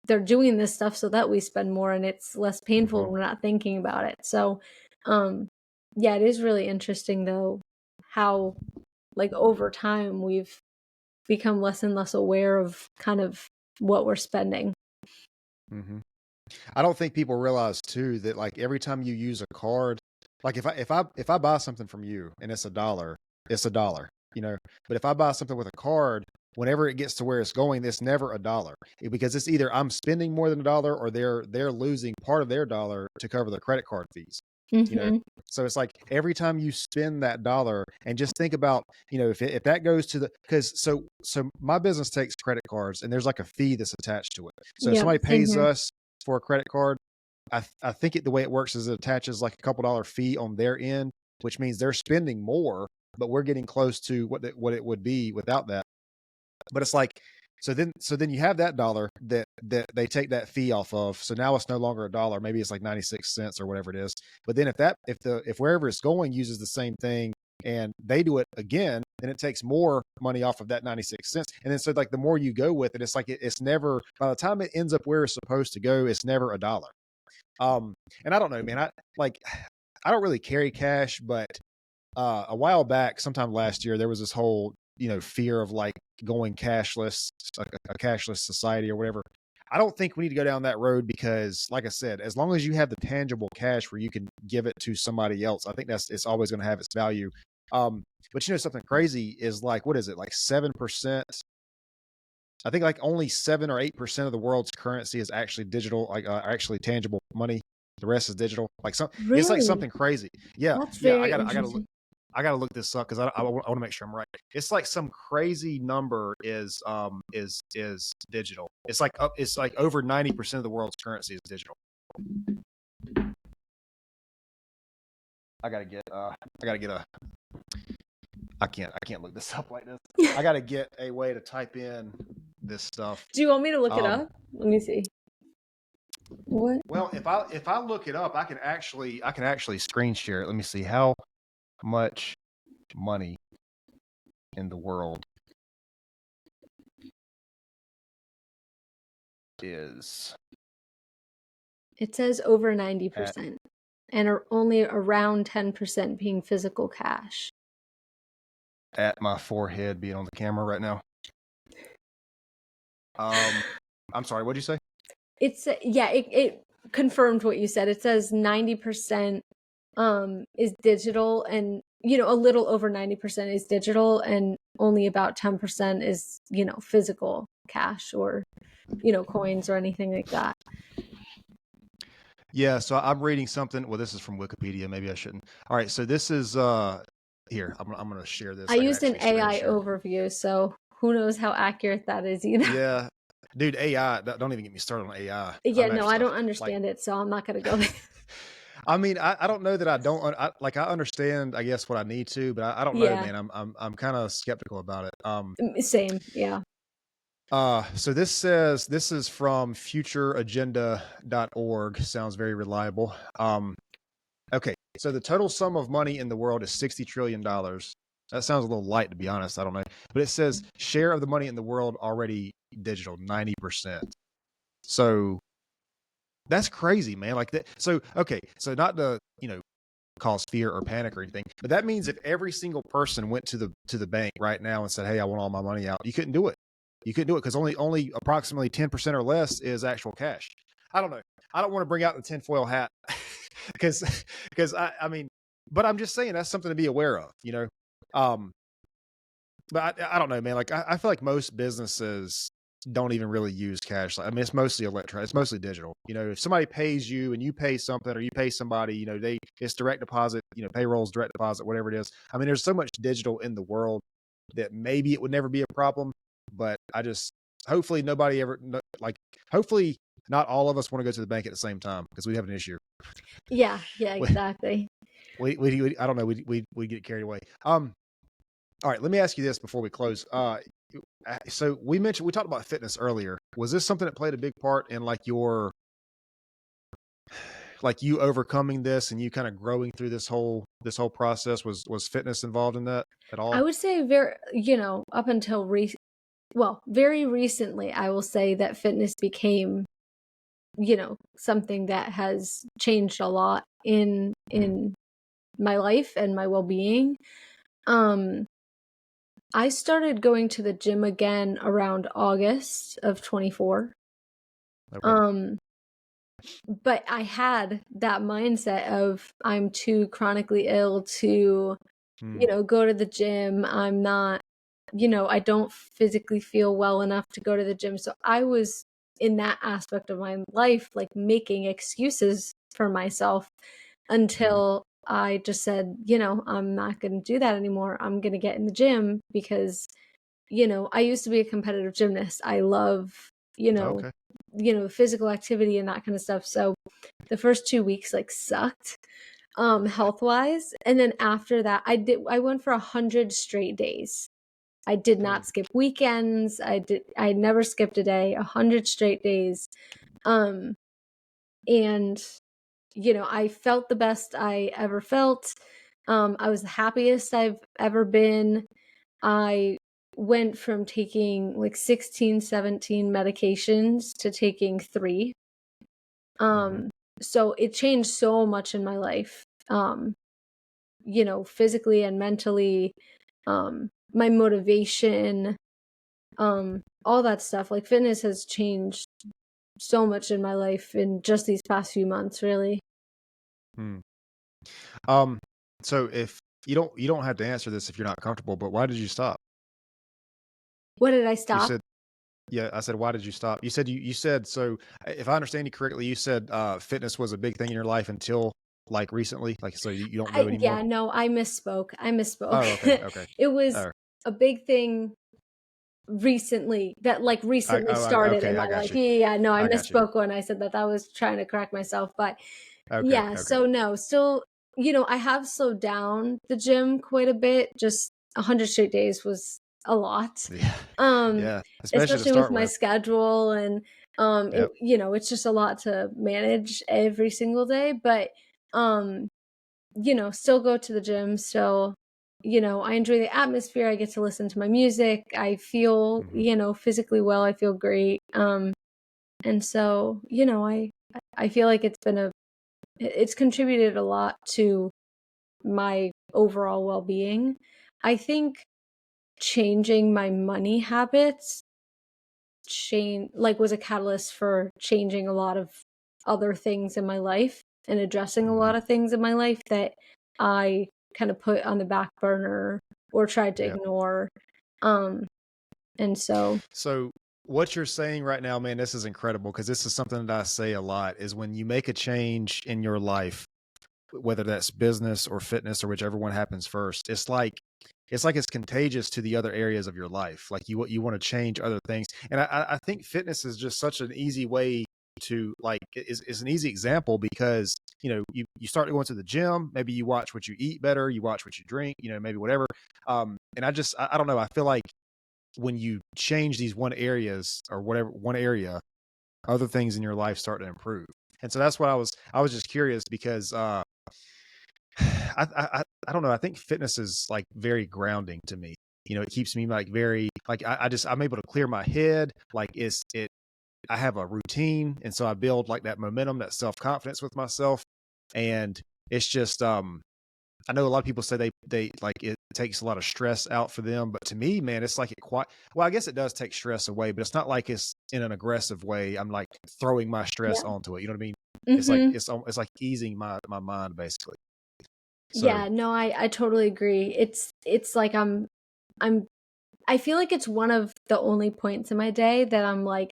they're doing this stuff so that we spend more and it's less painful Hmm. when we're not thinking about it. So, um, yeah, it is really interesting though how like over time we've become less and less aware of kind of what we're spending. Hmm. I don't think people realize too that like every time you use a card, like if I buy something from you and it's a dollar, you know. But if I buy something with a card, whenever it gets to where it's going, it's never a dollar because it's either I'm spending more than a dollar or they're losing part of their dollar to cover the credit card fees, you know. Hmm. So it's like every time you spend that dollar, and just think about, you know, if that goes to the because so my business takes credit cards and there's like a fee that's attached to it. So if Yep, somebody same pays here. us for a credit card, I think the way it works is it attaches like a couple dollar fee on their end, which means they're spending more, but we're getting close to what it would be without that. But it's like so then you have that dollar that they take that fee off of. So now it's no longer a dollar. Maybe it's like 96 cents or whatever it is. But then if wherever it's going uses the same thing and they do it again, then it takes more money off of that 96 cents. And then so like the more you go with it, it's like it's never by the time it ends up where it's supposed to go, it's never a dollar. Um, and I don't know, man. I don't really carry cash, but a while back, sometime last year, there was this whole fear of like going cashless, like a cashless society or whatever. I don't think we need to go down that road because, like I said, as long as you have the tangible cash where you can give it to somebody else, I think it's always going to have its value. But something crazy is like what is it like 7%? I think like only 7 or 8% of the world's currency is actually digital, like actually tangible money. The rest is digital. It's like Really? something crazy. Yeah, That's yeah. very interesting. I gotta look this up because I want to make sure I'm right. It's like some crazy number is digital. It's like over 90% of the world's currency is digital. I gotta get a I can't look this up like this. I gotta get a way to type in this stuff. Do you want me to look it Um, up? Let me see. What? Well, if I look it up, I can actually screen share it. Let me see how much money in the world is It says over at 90% and are only around 10% being physical cash. my forehead being on the camera right now. I'm sorry, what'd you say? It's yeah, it confirmed what you said. It says 90% is digital, and a little over 90% is digital, and only about 10% is physical cash or coins or anything like that. Yeah, so I'm reading something. Well, this is from Wikipedia. Maybe I shouldn't. All right, so this is here. I'm going to share this. I I can used an actually screen AI share. overview, so who knows how accurate that is either. Yeah, dude, AI. Don't even get me started on AI. Yeah, I'm no, I actually don't like, understand it, so I'm not going to go there. I mean, I don't know that I don't like I understand. I guess what I need to, but I don't know, Yeah, man. I'm kind of skeptical about it. same. Yeah. So this says this is from futureagenda.org. Sounds very reliable. Okay, so the total sum of money in the world is $60 trillion. That sounds a little light, to be honest. I don't know. But it says share of the money in the world already digital, 90%. So that's crazy, man. Like that. So, okay. So not to, cause fear or panic or anything, but that means if every single person went to the bank right now and said, "Hey, I want all my money out," you couldn't do it. You couldn't do it because only approximately 10% or less is actual cash. I don't know. I don't want to bring out the tinfoil hat because I mean, but I'm just saying that's something to be aware of, Um, but I don't know, man. Like I feel like most businesses don't even really use cash. I mean, it's mostly electronic. It's mostly digital. If somebody pays you and you pay something or you pay somebody, it's direct deposit. Payrolls, direct deposit, whatever it is. I mean, there's so much digital in the world that maybe it would never be a problem. But hopefully nobody ever like. Hopefully not all of us want to go to the bank at the same time because we have an issue. Yeah, yeah, we, exactly. I don't know. We get carried away. All right, let me ask you this before we close. So we talked about fitness earlier. Was this something that played a big part in like you overcoming this and you kind of growing through this whole process? Was fitness involved in that at all? I would say up until very recently, I will say that fitness became, something that has changed a lot in my life and my well-being. Um, I started going to the gym again around August of 24. Okay. Um, but I had that mindset of I'm too chronically ill to, Hmm. go to the gym. I'm not, I don't physically feel well enough to go to the gym. So I was in that aspect of my life, like making excuses for myself Hmm. until I just said, I'm not going to do that anymore. I'm going to get in the gym because, I used to be a competitive gymnast. I love, Okay. physical activity and that kind of stuff. So the first 2 weeks like sucked health wise, and then after that I went for 100 straight days. I did Hmm. not skip weekends. I never skipped a day. 100 straight days. um and I felt the best I ever felt. I was the happiest I've ever been. I went from taking like 16, 17 medications to taking 3. Hmm. um so it changed so much in my life, physically and mentally, my motivation, all that stuff. Like fitness has changed so much in my life in just these past few months, really. Hmm. Um. So if you don't have to answer this if you're not comfortable, but why did you stop? What did I You stop? said Yeah, I said, why did you stop? You said so. If I understand you correctly, you said fitness was a big thing in your life until like recently, like so you don't go anymore. Yeah, no, I misspoke. Oh, okay, okay. It was Oh, a big thing recently that like recently started in okay, I my got life. you. Yeah, no, I I got you. misspoke when I said that. I was trying to correct myself, but Okay, yeah, okay. so no, still, I have slowed down the gym quite a bit. Just 100 straight days was a lot. Yeah, Um, yeah. Especially to Especially with start my with. schedule, and Yep. it's just a lot to manage every single day, but um still go to the gym, still, I enjoy the atmosphere. I get to listen to my music. I feel, Hmm. physically well. I feel great. And so, I feel like it's contributed a lot to my overall well-being. I think changing my money habits was a catalyst for changing a lot of other things in my life and addressing a Mhm. lot of things in my life that I kind of put on the back burner or tried to Yeah. ignore. Um, and so, So what you're saying right now, man, this is incredible because this is something that I say a lot is when you make a change in your life, whether that's business or fitness or whichever one happens first, it's contagious to the other areas of your life. Like you want to change other things. And I think fitness is just such an easy way to like is an easy example because you start going to the gym, maybe you watch what you eat better, you watch what you drink, maybe whatever. And I don't know, I feel like when you change these one area, other things in your life start to improve. And so that's what I was just curious because I don't know. I think fitness is like very grounding to me. It keeps me like very like I'm able to clear my head. Like I have a routine, and so I build like that momentum, that self confidence with myself, and it's just I know a lot of people say they like it takes a lot of stress out for them, but to me, man, it's like it quite well. I guess it does take stress away, but it's not like it's in an aggressive way. I'm like throwing my stress yeah. onto it. You know what I mean? It's like Mhm. it's like easing my mind basically. So Yeah, no, I totally agree. It's like I'm I feel like it's one of the only points in my day that I'm like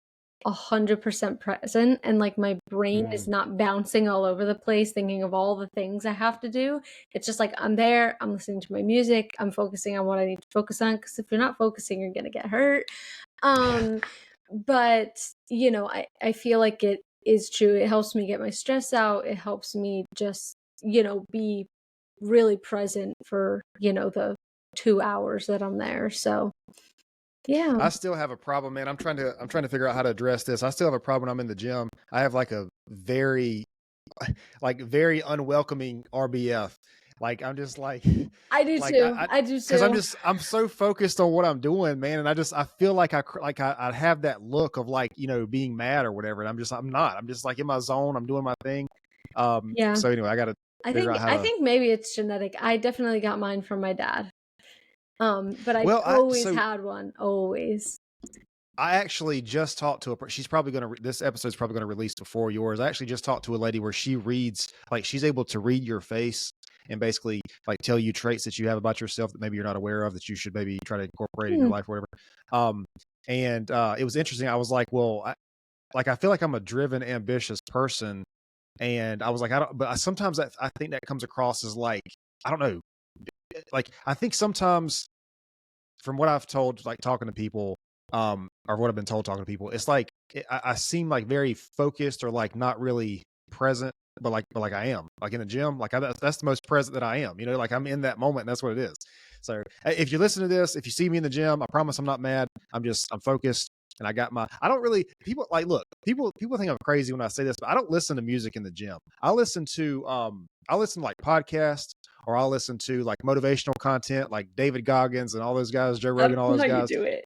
100% present and like my brain is mm, not bouncing all over the place thinking of all the things I have to do. It's just like I'm there, I'm listening to my music, I'm focusing on what I need to focus on because if you're not focusing, you're gonna get hurt. yeah, Um, but I feel like it is true. It helps me get my stress out. It helps me just, be really present for, the 2 hours that I'm there. So yeah. I still have a problem, man. I'm trying to figure out how to address this. I still have a problem when I'm in the gym. I have like a very like very unwelcoming RBF. Like I'm just like I do like too. I do because too. I'm so focused on what I'm doing, man, and I feel like I have that look of like being mad or whatever, and I'm not. I'm just like in my zone. I'm doing my thing. Yeah. So anyway, I got to I figure think out how I to. think maybe it's genetic. I definitely got mine from my dad. But I Well, always had one, always. I actually just talked to she's probably going to, this episode's probably going to release before yours. I actually just talked to a lady where she reads, like she's able to read your face and basically like tell you traits that you have about yourself that maybe you're not aware of that you should maybe try to incorporate in your Hmm. life or whatever. Um, and it was interesting. I was like, well, I feel like I'm a driven, ambitious person. And I was like, I don't, but sometimes I think that comes across as like, I don't know. Like, I think sometimes from what I've told, like talking to people, or what I've been told talking to people, it's like I seem like very focused or like not really present, but like I am, like in the gym, like that's the most present that I am. Like I'm in that moment. And that's what it is. So if you listen to this, if you see me in the gym, I promise I'm not mad. I'm focused. And I don't really, people like, look, people think I'm crazy when I say this, but I don't listen to music in the gym. I listen to like podcasts or I'll listen to like motivational content like David Goggins and all those guys, Joe I Rogan, don't all know those how you guys. do it.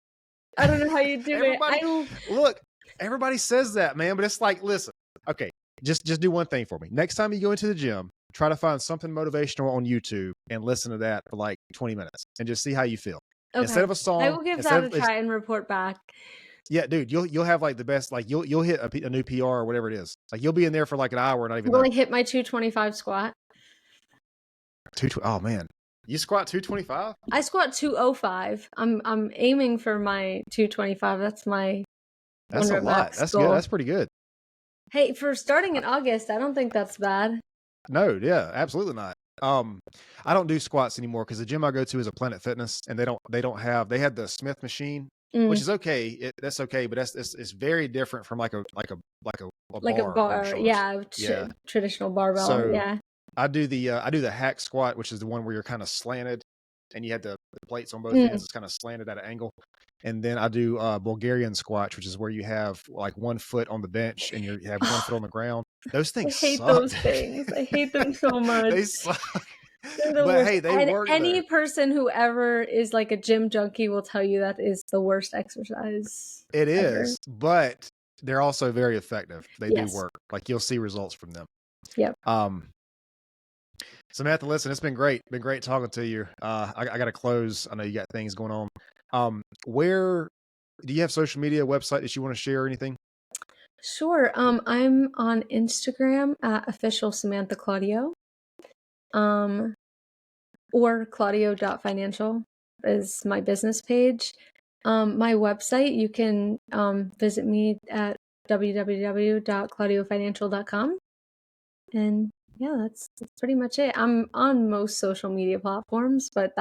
I don't know how you do it. Everybody, look, everybody says that, man, but it's like, listen, okay, just do one thing for me. Next time you go into the gym, try to find something motivational on YouTube and listen to that for like 20 minutes and just see how you feel. Instead Okay. of a I song, will give that a try and report back. yeah, dude, you'll have like the best, like you'll hit a new PR or whatever it is. Like you'll be in there for like an hour, not even Will know. I hit my 225 squat? Oh man, you squat 225? I squat 205. I'm aiming for my 225. That's my That's a one lot. max That's good. goal. That's pretty good. Hey, for starting in August, I don't think that's bad. No, yeah, absolutely not. Um, I don't do squats anymore because the gym I go to is a Planet Fitness, and they had the Smith machine, which Mm, is okay. That's okay, but it's very different from like a like a bar on your bar, shoulders. yeah, Yeah. traditional barbell, So yeah. I do the hack squat, which is the one where you're kind of slanted, and you had the plates on both Mm. ends. It's kind of slanted at an angle. And then I do Bulgarian squat, which is where you have like 1 foot on the bench and you have 1 foot on the ground. Those I things hate suck. those things. I hate them so much. They suck. They're the But worst. hey, they And work though. any person who ever is like a gym junkie will tell you that is the worst exercise It ever. is, but they're also very effective. They do Yes. work. Like you'll see results from them. Yep. Um, Samantha, listen, it's been great. Been great talking to you. I got to close. I know you got things going on. Where do you have social media website that you want to share or anything? Sure. I'm on Instagram at official Samantha Claudio. Um, or Claudio.financial is my business page. My website, you can visit me at www.claudiofinancial.com. And yeah, that's pretty much it. I'm on most social media platforms, but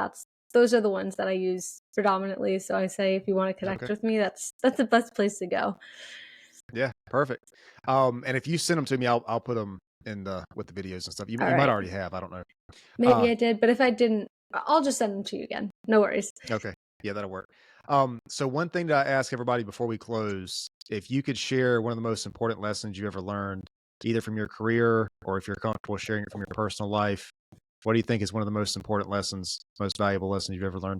those are the ones that I use predominantly. So I say if you want to connect Okay. with me, that's the best place to go. Yeah, perfect. And if you send them to me, I'll put them in the with the videos and stuff. You All you might right. already have. I don't know. Maybe I did, but if I didn't, I'll just send them to you again. No worries. Okay. Yeah, that'll work. So one thing that I ask everybody before we close, if you could share one of the most important lessons you ever learned, either from your career or if you're comfortable sharing it from your personal life, what do you think is one of the most important lessons, most valuable lessons you've ever learned?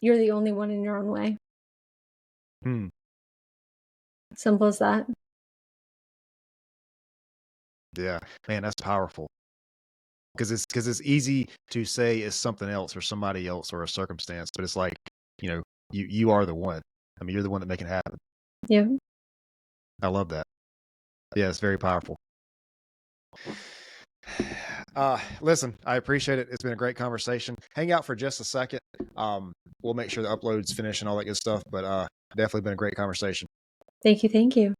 You're the only one in your own way. Hmm. Simple as that. Yeah, man, that's powerful. Because it's easy to say it's something else or somebody else or a circumstance, but it's like, you are the one. I mean, you're the one that make it happen. Yeah. I love that. Yeah, it's very powerful. Listen, I appreciate it. It's been a great conversation. Hang out for just a second. We'll make sure the uploads finish and all that good stuff, but definitely been a great conversation. Thank you. Thank you.